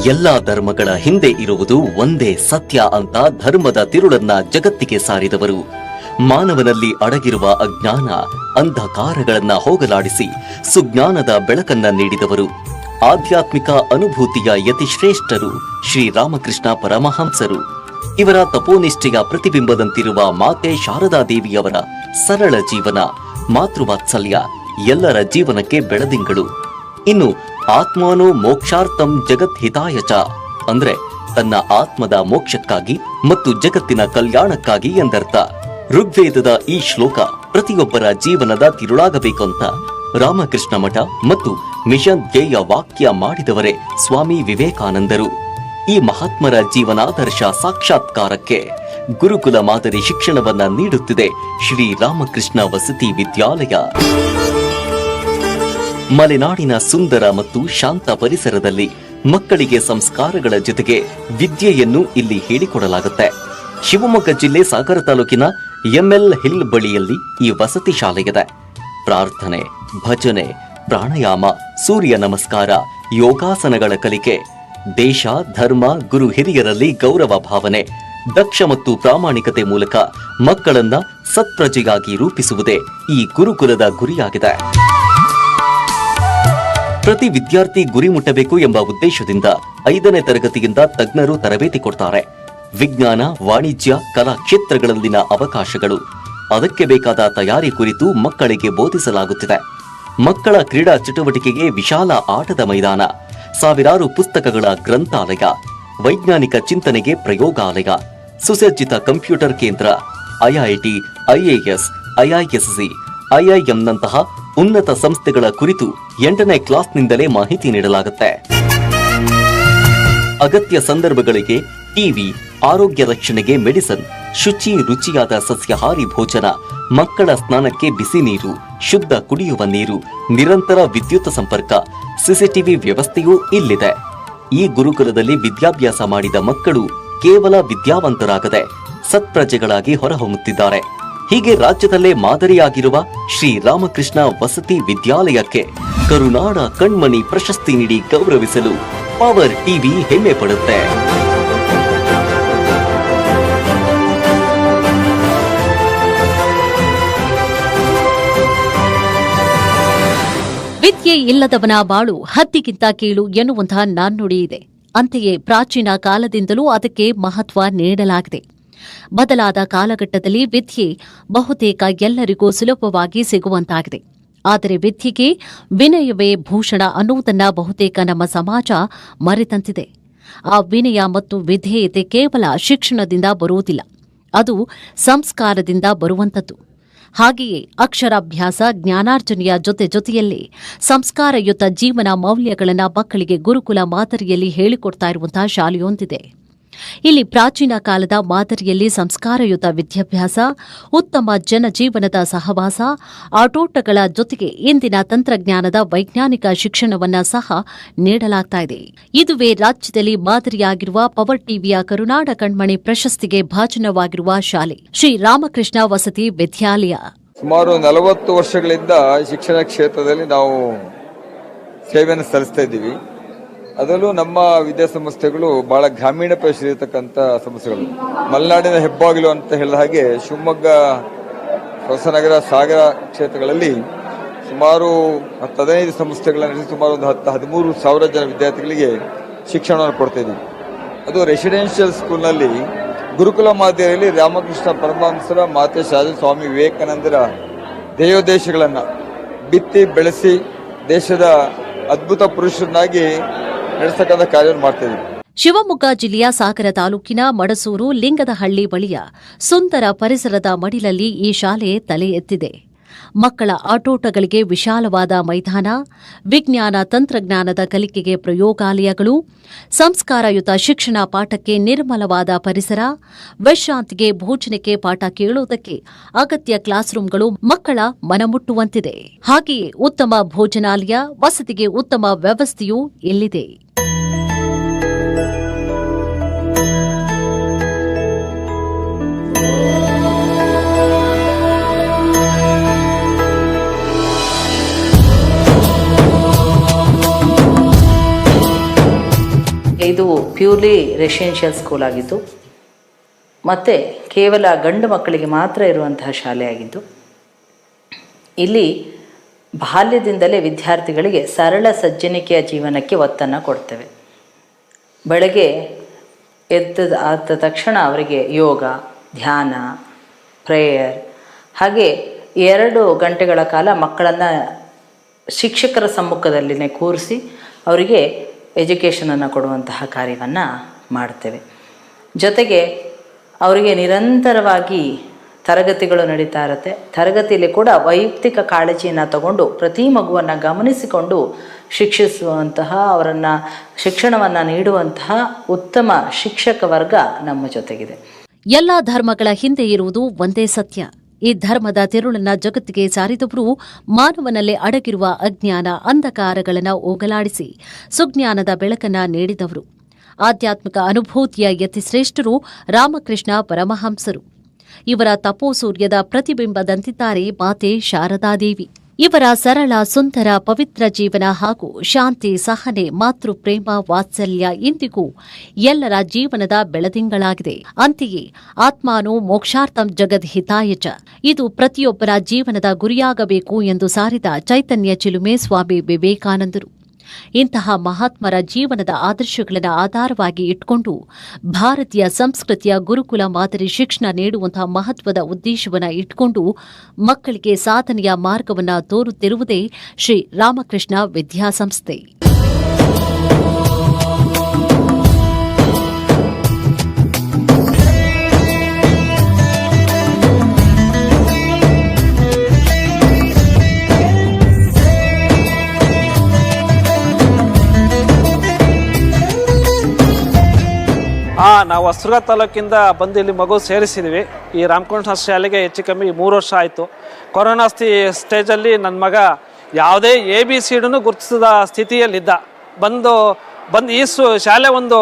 ಎಲ್ಲಾ ಧರ್ಮಗಳ ಹಿಂದೆ ಇರುವುದು ಒಂದೇ ಸತ್ಯ ಅಂತ ಧರ್ಮದ ತಿರುಳನ್ನ ಜಗತ್ತಿಗೆ ಸಾರಿದವರು. ಮಾನವನಲ್ಲಿ ಅಡಗಿರುವ ಅಜ್ಞಾನ ಅಂಧಕಾರಗಳನ್ನ ಹೋಗಲಾಡಿಸಿ ಸುಜ್ಞಾನದ ಬೆಳಕನ್ನ ನೀಡಿದವರು. ಆಧ್ಯಾತ್ಮಿಕ ಅನುಭೂತಿಯ ಯತಿಶ್ರೇಷ್ಠರು ಶ್ರೀರಾಮಕೃಷ್ಣ ಪರಮಹಂಸರು. ಇವರ ತಪೋನಿಷ್ಠೆಯ ಪ್ರತಿಬಿಂಬದಂತಿರುವ ಮಾತೆ ಶಾರದಾದೇವಿಯವರ ಸರಳ ಜೀವನ, ಮಾತೃವಾತ್ಸಲ್ಯ ಎಲ್ಲರ ಜೀವನಕ್ಕೆ ಬೆಳದಿಂಗಳು. ಇನ್ನು ಆತ್ಮಾನೋ ಮೋಕ್ಷಾರ್ಥಂ ಜಗತ್ ಹಿತಾಯ ಚ ಅಂದ್ರೆ ತನ್ನ ಆತ್ಮದ ಮೋಕ್ಷಕ್ಕಾಗಿ ಮತ್ತು ಜಗತ್ತಿನ ಕಲ್ಯಾಣಕ್ಕಾಗಿ ಎಂದರ್ಥ. ಋಗ್ವೇದದ ಈ ಶ್ಲೋಕ ಪ್ರತಿಯೊಬ್ಬರ ಜೀವನದ ತಿರುಳಾಗಬೇಕಂತ ರಾಮಕೃಷ್ಣ ಮಠ ಮತ್ತು ಮಿಷನ್ ಧ್ಯೇಯ ವಾಕ್ಯ ಮಾಡಿದವರೇ ಸ್ವಾಮಿ ವಿವೇಕಾನಂದರು. ಈ ಮಹಾತ್ಮರ ಜೀವನಾದರ್ಶ ಸಾಕ್ಷಾತ್ಕಾರಕ್ಕೆ ಗುರುಕುಲ ಮಾದರಿ ಶಿಕ್ಷಣವನ್ನ ನೀಡುತ್ತಿದೆ ಶ್ರೀರಾಮಕೃಷ್ಣ ವಸತಿ ವಿದ್ಯಾಲಯ. ಮಲೆನಾಡಿನ ಸುಂದರ ಮತ್ತು ಶಾಂತ ಪರಿಸರದಲ್ಲಿ ಮಕ್ಕಳಿಗೆ ಸಂಸ್ಕಾರಗಳ ಜೊತೆಗೆ ವಿದ್ಯೆಯನ್ನು ಇಲ್ಲಿ ಹೇಳಿಕೊಡಲಾಗುತ್ತೆ. ಶಿವಮೊಗ್ಗ ಜಿಲ್ಲೆ ಸಾಗರ ತಾಲೂಕಿನ ಎಂಎಲ್ ಹಿಲ್ ಬಳಿಯಲ್ಲಿ ಈ ವಸತಿ ಶಾಲೆಯಿದೆ. ಪ್ರಾರ್ಥನೆ, ಭಜನೆ, ಪ್ರಾಣಾಯಾಮ, ಸೂರ್ಯ ನಮಸ್ಕಾರ, ಯೋಗಾಸನಗಳ ಕಲಿಕೆ, ದೇಶ, ಧರ್ಮ, ಗುರು ಹಿರಿಯರಲ್ಲಿ ಗೌರವ ಭಾವನೆ, ದಕ್ಷ ಮತ್ತು ಪ್ರಾಮಾಣಿಕತೆ ಮೂಲಕ ಮಕ್ಕಳನ್ನ ಸತ್ಪ್ರಜೆಯಾಗಿ ರೂಪಿಸುವುದೇ ಈ ಗುರುಕುಲದ ಗುರಿಯಾಗಿದೆ. ಪ್ರತಿ ವಿದ್ಯಾರ್ಥಿ ಗುರಿ ಮುಟ್ಟಬೇಕು ಎಂಬ ಉದ್ದೇಶದಿಂದ 5ನೇ ತರಗತಿಯಿಂದ ತಜ್ಞರು ತರಬೇತಿ ಕೊಡ್ತಾರೆ. ವಿಜ್ಞಾನ, ವಾಣಿಜ್ಯ, ಕಲಾ ಕ್ಷೇತ್ರಗಳಲ್ಲಿನ ಅವಕಾಶಗಳು, ಅದಕ್ಕೆ ಬೇಕಾದ ತಯಾರಿ ಕುರಿತು ಮಕ್ಕಳಿಗೆ ಬೋಧಿಸಲಾಗುತ್ತಿದೆ. ಮಕ್ಕಳ ಕ್ರೀಡಾ ಚಟುವಟಿಕೆಗೆ ವಿಶಾಲ ಆಟದ ಮೈದಾನ, ಸಾವಿರಾರು ಪುಸ್ತಕಗಳ ಗ್ರಂಥಾಲಯ, ವೈಜ್ಞಾನಿಕ ಚಿಂತನೆಗೆ ಪ್ರಯೋಗಾಲಯ, ಸುಸಜ್ಜಿತ ಕಂಪ್ಯೂಟರ್ ಕೇಂದ್ರ, ಐಐಟಿ, ಐಎಎಸ್, ಐಐಎಸ್ಸಿ, ಐಐಎಂನಂತಹ ಉನ್ನತ ಸಂಸ್ಥೆಗಳ ಕುರಿತು 8ನೇ ಕ್ಲಾಸ್ನಿಂದಲೇ ಮಾಹಿತಿ ನೀಡಲಾಗುತ್ತೆ. ಅಗತ್ಯ ಸಂದರ್ಭಗಳಿಗೆ ಟಿವಿ, ಆರೋಗ್ಯ ರಕ್ಷಣೆಗೆ ಮೆಡಿಸಿನ್, ಶುಚಿ ರುಚಿಯಾದ ಸಸ್ಯಾಹಾರಿ ಭೋಜನ, ಮಕ್ಕಳ ಸ್ನಾನಕ್ಕೆ ಬಿಸಿ ನೀರು, ಶುದ್ಧ ಕುಡಿಯುವ ನೀರು, ನಿರಂತರ ವಿದ್ಯುತ್ ಸಂಪರ್ಕ, ಸಿಸಿಟಿವಿ ವ್ಯವಸ್ಥೆಯೂ ಇಲ್ಲಿದೆ. ಈ ಗುರುಕುಲದಲ್ಲಿ ವಿದ್ಯಾಭ್ಯಾಸ ಮಾಡಿದ ಮಕ್ಕಳು ಕೇವಲ ವಿದ್ಯಾವಂತರಾಗದೆ ಸತ್ಪ್ರಜೆಗಳಾಗಿ ಹೊರಹೊಮ್ಮುತ್ತಿದ್ದಾರೆ. ಹೀಗೆ ರಾಜ್ಯದಲ್ಲೇ ಮಾದರಿಯಾಗಿರುವ ಶ್ರೀರಾಮಕೃಷ್ಣ ವಸತಿ ವಿದ್ಯಾಲಯಕ್ಕೆ ಕರುನಾಡ ಕಣ್ಮಣಿ ಪ್ರಶಸ್ತಿ ನೀಡಿ ಗೌರವಿಸಲು ಪವರ್ ಟಿವಿ ಹೆಮ್ಮೆ ಪಡುತ್ತೆ. ವಿದ್ಯೆ ಇಲ್ಲದವನ ಬಾಳು ಹತ್ತಿಗಿಂತ ಕೀಳು ಎನ್ನುವಂತಹ ನಾಣ್ಣುಡಿ ಇದೆ. ಅಂತೆಯೇ ಪ್ರಾಚೀನ ಕಾಲದಿಂದಲೂ ಅದಕ್ಕೆ ಮಹತ್ವ ನೀಡಲಾಗಿದೆ. ಬದಲಾದ ಕಾಲಘಟ್ಟದಲ್ಲಿ ವಿದ್ಯೆ ಬಹುತೇಕ ಎಲ್ಲರಿಗೂ ಸುಲಭವಾಗಿ ಸಿಗುವಂತಾಗಿದೆ. ಆದರೆ ವಿದ್ಯೆಗೆ ವಿನಯವೇ ಭೂಷಣ ಅನ್ನುವುದನ್ನು ಬಹುತೇಕ ನಮ್ಮ ಸಮಾಜ ಮರೆತಂತಿದೆ. ಆ ವಿನಯ ಮತ್ತು ವಿಧೇಯತೆ ಕೇವಲ ಶಿಕ್ಷಣದಿಂದ ಬರುವುದಿಲ್ಲ, ಅದು ಸಂಸ್ಕಾರದಿಂದ ಬರುವಂಥದ್ದು. ಹಾಗೆಯೇ ಅಕ್ಷರಾಭ್ಯಾಸ, ಜ್ಞಾನಾರ್ಜನೆಯ ಜೊತೆಯಲ್ಲಿ ಸಂಸ್ಕಾರಯುತ ಜೀವನ ಮೌಲ್ಯಗಳನ್ನು ಮಕ್ಕಳಿಗೆ ಗುರುಕುಲ ಮಾದರಿಯಲ್ಲಿ ಹೇಳಿಕೊಡ್ತಾ ಇರುವಂತಹ ಶಾಲೆಯೊಂದಿದೆ. ಇಲ್ಲಿ ಪ್ರಾಚೀನ ಕಾಲದ ಮಾದರಿಯಲ್ಲಿ ಸಂಸ್ಕಾರಯುತ ವಿದ್ಯಾಭ್ಯಾಸ, ಉತ್ತಮ ಜನಜೀವನದ ಸಹವಾಸ, ಆಟೋಟಗಳ ಜೊತೆಗೆ ಇಂದಿನ ತಂತ್ರಜ್ಞಾನದ ವೈಜ್ಞಾನಿಕ ಶಿಕ್ಷಣವನ್ನ ಸಹ ನೀಡಲಾಗ್ತಾ ಇದೆ. ಇದುವೇ ರಾಜ್ಯದಲ್ಲಿ ಮಾದರಿಯಾಗಿರುವ ಪವರ್ ಟಿವಿಯ ಕರುನಾಡ ಕಣ್ಮಣಿ ಪ್ರಶಸ್ತಿಗೆ ಭಾಜನವಾಗಿರುವ ಶಾಲೆ ಶ್ರೀರಾಮಕೃಷ್ಣ ವಸತಿ ವಿದ್ಯಾಲಯ. ಸುಮಾರು 40 ವರ್ಷಗಳಿಂದ ಶಿಕ್ಷಣ ಕ್ಷೇತ್ರದಲ್ಲಿ ನಾವು ಸೇವೆಯನ್ನು ಸಲ್ಲಿಸ್ತಾ ಇದ್ದೀವಿ. ಅದರಲ್ಲೂ ನಮ್ಮ ವಿದ್ಯಾಸಂಸ್ಥೆಗಳು ಬಹಳ ಗ್ರಾಮೀಣ ಪ್ರದೇಶದಲ್ಲಿರತಕ್ಕಂಥ ಸಂಸ್ಥೆಗಳು. ಮಲೆನಾಡಿನ ಹೆಬ್ಬಾಗಿಲು ಅಂತ ಹೇಳಿದ ಹಾಗೆ ಶಿವಮೊಗ್ಗ, ಹೊಸನಗರ, ಸಾಗರ ಕ್ಷೇತ್ರಗಳಲ್ಲಿ ಸುಮಾರು 15 ಸಂಸ್ಥೆಗಳನ್ನು ನಡೆಸಿ ಸುಮಾರು ಒಂದು 13 ಸಾವಿರ ಜನ ವಿದ್ಯಾರ್ಥಿಗಳಿಗೆ ಶಿಕ್ಷಣವನ್ನು ಕೊಡ್ತಾ ಇದ್ದೀವಿ. ಅದು ರೆಸಿಡೆನ್ಷಿಯಲ್ ಸ್ಕೂಲ್ನಲ್ಲಿ ಗುರುಕುಲ ಮಾದರಿಯಲ್ಲಿ ರಾಮಕೃಷ್ಣ ಪರಮಹಂಸರ, ಮಾತೆ ಶಾರದಾ, ಸ್ವಾಮಿ ವಿವೇಕಾನಂದರ ಧ್ಯೇಯೋದ್ದೇಶಗಳನ್ನು ಬಿತ್ತಿ ಬೆಳೆಸಿ ದೇಶದ ಅದ್ಭುತ ಪುರುಷರನ್ನಾಗಿ ನಡೆಸತಕ್ಕಂಥ ಕಾರ್ಯವನ್ನು ಮಾಡ್ತಾ ಇದ್ದೀವಿ. ಶಿವಮೊಗ್ಗ ಜಿಲ್ಲೆಯ ಸಾಗರ ತಾಲೂಕಿನ ಮಡಸೂರು ಲಿಂಗದಹಳ್ಳಿ ಬಳಿಯ ಸುಂದರ ಪರಿಸರದ ಮಡಿಲಲ್ಲಿ ಈ ಶಾಲೆ ತಲೆ ಎತ್ತಿದೆ. ಮಕ್ಕಳ ಆಟೋಟಗಳಿಗೆ ವಿಶಾಲವಾದ ಮೈದಾನ, ವಿಜ್ಞಾನ ತಂತ್ರಜ್ಞಾನದ ಕಲಿಕೆಗೆ ಪ್ರಯೋಗಾಲಯಗಳು, ಸಂಸ್ಕಾರಯುತ ಶಿಕ್ಷಣ ಪಾಠಕ್ಕೆ ನಿರ್ಮಲವಾದ ಪರಿಸರ, ವಿಶ್ರಾಂತಿಗೆ ಭೋಜನಕ್ಕೆ ಪಾಠ ಕೇಳುವುದಕ್ಕೆ ಅಗತ್ಯ ಕ್ಲಾಸ್ ರೂಂಗಳು ಮಕ್ಕಳ ಮನಮುಟ್ಟುವಂತಿದೆ. ಹಾಗೆಯೇ ಉತ್ತಮ ಭೋಜನಾಲಯ, ವಸತಿಗೆ ಉತ್ತಮ ವ್ಯವಸ್ಥೆಯೂ ಇಲ್ಲಿದೆ. ಪ್ಯೂರ್ಲಿ ರೆಸಿಡೆನ್ಷಿಯಲ್ ಸ್ಕೂಲ್ ಆಗಿದ್ದು ಮತ್ತು ಕೇವಲ ಗಂಡು ಮಕ್ಕಳಿಗೆ ಮಾತ್ರ ಇರುವಂತಹ ಶಾಲೆಯಾಗಿದ್ದು ಇಲ್ಲಿ ಬಾಲ್ಯದಿಂದಲೇ ವಿದ್ಯಾರ್ಥಿಗಳಿಗೆ ಸರಳ ಸಜ್ಜನಿಕೆಯ ಜೀವನಕ್ಕೆ ಒತ್ತನ್ನು ಕೊಡ್ತೇವೆ. ಬೆಳಗ್ಗೆ ಆದ ತಕ್ಷಣ ಅವರಿಗೆ ಯೋಗ, ಧ್ಯಾನ, ಪ್ರೇಯರ್, ಹಾಗೆ 2 ಗಂಟೆಗಳ ಕಾಲ ಮಕ್ಕಳನ್ನು ಶಿಕ್ಷಕರ ಸಮ್ಮುಖದಲ್ಲಿನೇ ಕೂರಿಸಿ ಅವರಿಗೆ ಎಜುಕೇಷನನ್ನು ಕೊಡುವಂತಹ ಕಾರ್ಯವನ್ನು ಮಾಡ್ತೇವೆ. ಜೊತೆಗೆ ಅವರಿಗೆ ನಿರಂತರವಾಗಿ ತರಗತಿಗಳು ನಡೀತಾ ಇರುತ್ತೆ. ತರಗತಿಯಲ್ಲಿ ಕೂಡ ವೈಯಕ್ತಿಕ ಕಾಳಜಿಯನ್ನು ತಗೊಂಡು ಪ್ರತಿ ಮಗುವನ್ನು ಗಮನಿಸಿಕೊಂಡು ಶಿಕ್ಷಿಸುವಂತಹ, ಅವರನ್ನು ಶಿಕ್ಷಣವನ್ನು ನೀಡುವಂತಹ ಉತ್ತಮ ಶಿಕ್ಷಕ ವರ್ಗ ನಮ್ಮ ಜೊತೆಗಿದೆ. ಎಲ್ಲ ಧರ್ಮಗಳ ಹಿಂದೆ ಇರುವುದು ಒಂದೇ ಸತ್ಯ. ಈ ಧರ್ಮದ ತಿರುಳನ್ನ ಜಗತ್ತಿಗೆ ಸಾರಿದವರು ಮಾನವನಲ್ಲೇ ಅಡಗಿರುವ ಅಜ್ಞಾನ ಅಂಧಕಾರಗಳನ್ನು ಹೋಗಲಾಡಿಸಿ ಸುಜ್ಞಾನದ ಬೆಳಕನ್ನ ನೀಡಿದವರು. ಆಧ್ಯಾತ್ಮಿಕ ಅನುಭೂತಿಯ ಯತಿಶ್ರೇಷ್ಠರು ರಾಮಕೃಷ್ಣ ಪರಮಹಂಸರು. ಇವರ ತಪೋಸೂರ್ಯದ ಪ್ರತಿಬಿಂಬದಂತಿದ್ದಾರೆ ಮಾತೆ ಶಾರದಾದೇವಿ. ಇವರ ಸರಳ, ಸುಂದರ, ಪವಿತ್ರ ಜೀವನ ಹಾಗೂ ಶಾಂತಿ, ಸಹನೆ, ಮಾತೃಪ್ರೇಮ, ವಾತ್ಸಲ್ಯ ಇಂದಿಗೂ ಎಲ್ಲರ ಜೀವನದ ಬೆಳದಿಂಗಳಾಗಿದೆ. ಅಂತೆಯೇ ಆತ್ಮಾನೋ ಮೋಕ್ಷಾರ್ಥಂ ಜಗದ್ಹಿತಾಯ ಚ, ಇದು ಪ್ರತಿಯೊಬ್ಬರ ಜೀವನದ ಗುರಿಯಾಗಬೇಕು ಎಂದು ಸಾರಿದ ಚೈತನ್ಯ ಚಿಲುಮೆ ಸ್ವಾಮಿ ವಿವೇಕಾನಂದರು. ಇಂತಹ ಮಹಾತ್ಮರ ಜೀವನದ ಆದರ್ಶಗಳನ್ನು ಆಧಾರವಾಗಿ ಇಟ್ಕೊಂಡು ಭಾರತೀಯ ಸಂಸ್ಕೃತಿಯ ಗುರುಕುಲ ಮಾದರಿ ಶಿಕ್ಷಣ ನೀಡುವಂತಹ ಮಹತ್ವದ ಉದ್ದೇಶವನ್ನು ಇಟ್ಕೊಂಡು ಮಕ್ಕಳಿಗೆ ಸಾಧನೆಯ ಮಾರ್ಗವನ್ನು ತೋರುತ್ತಿರುವುದೇ ಶ್ರೀ ರಾಮಕೃಷ್ಣ ವಿದ್ಯಾಸಂಸ್ಥೆ. ನಾವು ಹೊಸದುರ್ಗ ತಾಲೂಕಿಂದ ಬಂದು ಇಲ್ಲಿ ಮಗು ಸೇರಿಸಿದ್ವಿ. ಈ ರಾಮಕೃಷ್ಣ ಶಾಲೆಗೆ ಹೆಚ್ಚು ಕಮ್ಮಿ 3 ವರ್ಷ ಆಯಿತು. ಕೊರೋನಾ ಸ್ಟೇಜಲ್ಲಿ ನನ್ನ ಮಗ ಯಾವುದೇ ABCDನೂ ಗುರುತಿಸಿದ ಸ್ಥಿತಿಯಲ್ಲಿದ್ದ. ಬಂದು ಈ ಶಾಲೆ ಒಂದು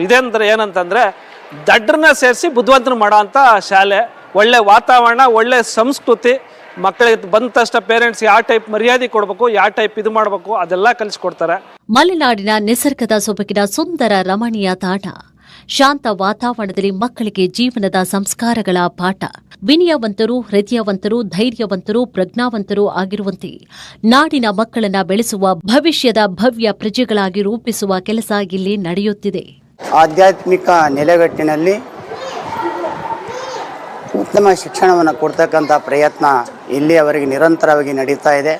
ಇದೆ ಅಂದರೆ ಏನಂತಂದರೆ, ದಡ್ಡರನ್ನ ಸೇರಿಸಿ ಬುದ್ಧಿವಂತನ ಮಾಡೋ ಅಂಥ ಶಾಲೆ. ಒಳ್ಳೆ ವಾತಾವರಣ, ಒಳ್ಳೆ ಸಂಸ್ಕೃತಿ. ಮಕ್ಕಳಿಗೆ ಬಂದ ತಕ್ಷಣ ಪೇರೆಂಟ್ಸ್ ಯಾವ ಟೈಪ್ ಮರ್ಯಾದೆ ಕೊಡಬೇಕು, ಯಾವ ಟೈಪ್ ಇದು ಮಾಡಬೇಕು ಅದೆಲ್ಲ ಕಲಿಸ್ಕೊಡ್ತಾರೆ. ಮಲೆನಾಡಿನ ನಿಸರ್ಗದ ಸೊಬಗಿನ ಸುಂದರ ರಮಣೀಯ ತಾಣ, ಶಾಂತ ವಾತಾವರಣದಲ್ಲಿ ಮಕ್ಕಳಿಗೆ ಜೀವನದ ಸಂಸ್ಕಾರಗಳ ಪಾಠ. ವಿನಯವಂತರು, ಹೃದಯವಂತರು, ಧೈರ್ಯವಂತರು, ಪ್ರಜ್ಞಾವಂತರು ಆಗಿರುವಂತೆ ನಾಡಿನ ಮಕ್ಕಳನ್ನ ಬೆಳೆಸುವ, ಭವಿಷ್ಯದ ಭವ್ಯ ಪ್ರಜೆಗಳಾಗಿ ರೂಪಿಸುವ ಕೆಲಸ ಇಲ್ಲಿ ನಡೆಯುತ್ತಿದೆ. ಆಧ್ಯಾತ್ಮಿಕ ನೆಲೆಗಟ್ಟಿನಲ್ಲಿ ಉತ್ತಮ ಶಿಕ್ಷಣವನ್ನು ಕೊಡ್ತಕ್ಕಂಥ ಪ್ರಯತ್ನ ಇಲ್ಲಿ ಅವರಿಗೆ ನಿರಂತರವಾಗಿ ನಡೀತಾ ಇದೆ.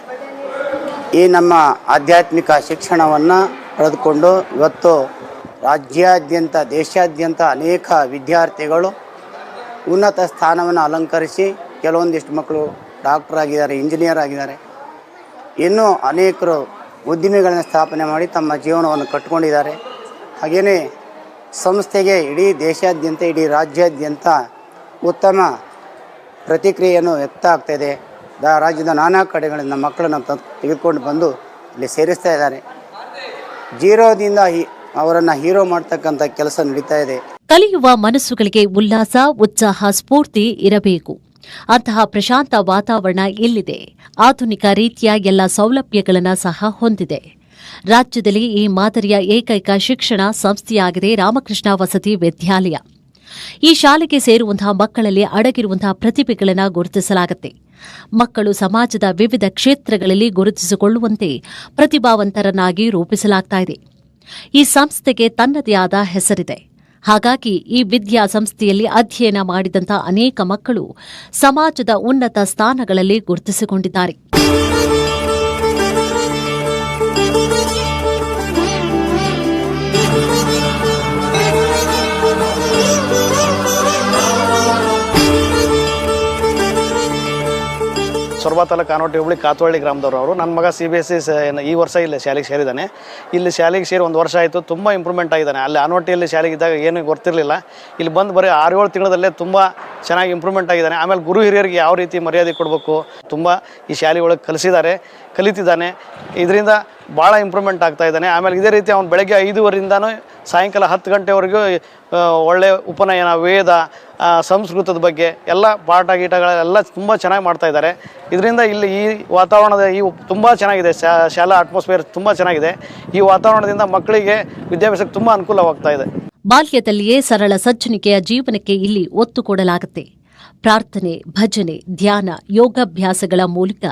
ಈ ನಮ್ಮ ಆಧ್ಯಾತ್ಮಿಕ ಶಿಕ್ಷಣವನ್ನು ಪಡೆದುಕೊಂಡು ಇವತ್ತು ರಾಜ್ಯಾದ್ಯಂತ, ದೇಶಾದ್ಯಂತ ಅನೇಕ ವಿದ್ಯಾರ್ಥಿಗಳು ಉನ್ನತ ಸ್ಥಾನವನ್ನು ಅಲಂಕರಿಸಿ, ಕೆಲವೊಂದಿಷ್ಟು ಮಕ್ಕಳು ಡಾಕ್ಟರ್ ಆಗಿದ್ದಾರೆ, ಇಂಜಿನಿಯರ್ ಆಗಿದ್ದಾರೆ, ಇನ್ನೂ ಅನೇಕರು ಉದ್ದಿಮೆಗಳನ್ನು ಸ್ಥಾಪನೆ ಮಾಡಿ ತಮ್ಮ ಜೀವನವನ್ನು ಕಟ್ಟಿಕೊಂಡಿದ್ದಾರೆ. ಹಾಗೆಯೇ ಸಂಸ್ಥೆಗೆ ಇಡೀ ದೇಶಾದ್ಯಂತ, ಇಡೀ ರಾಜ್ಯಾದ್ಯಂತ ಉತ್ತಮ ಪ್ರತಿಕ್ರಿಯೆಯನ್ನು ವ್ಯಕ್ತ ಆಗ್ತಾಯಿದೆ. ರಾಜ್ಯದ ನಾನಾ ಕಡೆಗಳಿಂದ ಮಕ್ಕಳನ್ನು ತೆಗೆದುಕೊಂಡು ಬಂದು ಇಲ್ಲಿ ಸೇರಿಸ್ತಾ ಇದ್ದಾರೆ. ಜೀರೋದಿಂದ ಅವರನ್ನು ಹೀರೋ ಮಾಡ್ತಕ್ಕಂಥ ಕೆಲಸ ನಡೀತಾ ಇದೆ. ಕಲಿಯುವ ಮನಸ್ಸುಗಳಿಗೆ ಉಲ್ಲಾಸ, ಉತ್ಸಾಹ, ಸ್ಫೂರ್ತಿ ಇರಬೇಕು. ಅಂತಹ ಪ್ರಶಾಂತ ವಾತಾವರಣ ಇಲ್ಲಿದೆ. ಆಧುನಿಕ ರೀತಿಯ ಎಲ್ಲ ಸೌಲಭ್ಯಗಳನ್ನು ಸಹ ಹೊಂದಿದೆ. ರಾಜ್ಯದಲ್ಲಿ ಈ ಮಾದರಿಯ ಏಕೈಕ ಶಿಕ್ಷಣ ಸಂಸ್ಥೆಯಾಗಿದೆ ರಾಮಕೃಷ್ಣ ವಸತಿ ವಿದ್ಯಾಲಯ. ಈ ಶಾಲೆಗೆ ಸೇರುವಂತಹ ಮಕ್ಕಳಲ್ಲಿ ಅಡಗಿರುವಂತಹ ಪ್ರತಿಭೆಗಳನ್ನು ಗುರುತಿಸಲಾಗುತ್ತೆ. ಮಕ್ಕಳು ಸಮಾಜದ ವಿವಿಧ ಕ್ಷೇತ್ರಗಳಲ್ಲಿ ಗುರುತಿಸಿಕೊಳ್ಳುವಂತೆ ಪ್ರತಿಭಾವಂತರನ್ನಾಗಿ ರೂಪಿಸಲಾಗ್ತಾ ಇದೆ. ಈ ಸಂಸ್ಥೆಗೆ ತನ್ನದೇ ಆದ ಹೆಸರಿದೆ. ಹಾಗಾಗಿ ಈ ವಿದ್ಯಾಸಂಸ್ಥೆಯಲ್ಲಿ ಅಧ್ಯಯನ ಮಾಡಿದಂಥ ಅನೇಕ ಮಕ್ಕಳು ಸಮಾಜದ ಉನ್ನತ ಸ್ಥಾನಗಳಲ್ಲಿ ಗುರುತಿಸಿಕೊಂಡಿದ್ದಾರೆ. ಸೊರಬ ತಾಲೂಕು ಕಾನೋಟಿ ಹೋಬಳಿ ಕಾತುವಳ್ಳಿ ಗ್ರಾಮದವರು. ನನ್ನ ಮಗ CBSE ಈ ವರ್ಷ ಇಲ್ಲಿ ಶಾಲೆಗೆ ಸೇರಿದ್ದಾನೆ. ಇಲ್ಲಿ ಶಾಲೆಗೆ ಸೇರಿ 1 ವರ್ಷ ಆಯಿತು. ತುಂಬ ಇಂಪ್ರೂವ್ಮೆಂಟ್ ಆಗಿದ್ದಾನೆ. ಅಲ್ಲಿ ಆನೋಟಿಯಲ್ಲಿ ಶಾಲೆಗೆ ಇದ್ದಾಗ ಏನೂ ಗೊತ್ತಿರಲಿಲ್ಲ. ಇಲ್ಲಿ ಬಂದು ಬರೀ 6-7 ತಿಂಗಳಲ್ಲೇ ತುಂಬ ಚೆನ್ನಾಗಿ ಇಂಪ್ರೂವ್ಮೆಂಟ್ ಆಗಿದ್ದಾನೆ. ಆಮೇಲೆ ಗುರು ಹಿರಿಯರಿಗೆ ಯಾವ ರೀತಿ ಮರ್ಯಾದೆ ಕೊಡಬೇಕು ತುಂಬ ಈ ಶಾಲೆ ಒಳಗೆ ಕಲಿತಿದ್ದಾನೆ. ಇದರಿಂದ ಭಾಳ ಇಂಪ್ರೂವ್ಮೆಂಟ್ ಆಗ್ತಾ ಇದ್ದಾನೆ. ಆಮೇಲೆ ಇದೇ ರೀತಿ ಅವ್ನು ಬೆಳಗ್ಗೆ 5 ಗಂಟೆಯಿಂದನೂ ಸಾಯಂಕಾಲ 10 ಗಂಟೆವರೆಗೂ ಒಳ್ಳೆಯ ಉಪನಯನ, ವೇದ, ಸಂಸ್ಕೃತದ ಬಗ್ಗೆ ಎಲ್ಲ ಪಾಠ ಗೀಟಗಳೆಲ್ಲ ತುಂಬ ಚೆನ್ನಾಗಿ ಮಾಡ್ತಾ ಇದ್ದಾರೆ. ಇದರಿಂದ ಇಲ್ಲಿ ಈ ವಾತಾವರಣದ ತುಂಬ ಚೆನ್ನಾಗಿದೆ, ಶಾಲಾ ಅಟ್ಮಾಸ್ಫಿಯರ್ ತುಂಬ ಚೆನ್ನಾಗಿದೆ. ಈ ವಾತಾವರಣದಿಂದ ಮಕ್ಕಳಿಗೆ ವಿದ್ಯಾಭ್ಯಾಸಕ್ಕೆ ತುಂಬ ಅನುಕೂಲವಾಗ್ತಾ ಇದೆ. ಬಾಲ್ಯದಲ್ಲಿಯೇ ಸರಳ ಸಜ್ಜನಿಕೆಯ ಜೀವನಕ್ಕೆ ಇಲ್ಲಿ ಒತ್ತು ಕೊಡಲಾಗುತ್ತೆ. ಪ್ರಾರ್ಥನೆ, ಭಜನೆ, ಧ್ಯಾನ, ಯೋಗಾಭ್ಯಾಸಗಳ ಮೂಲಕ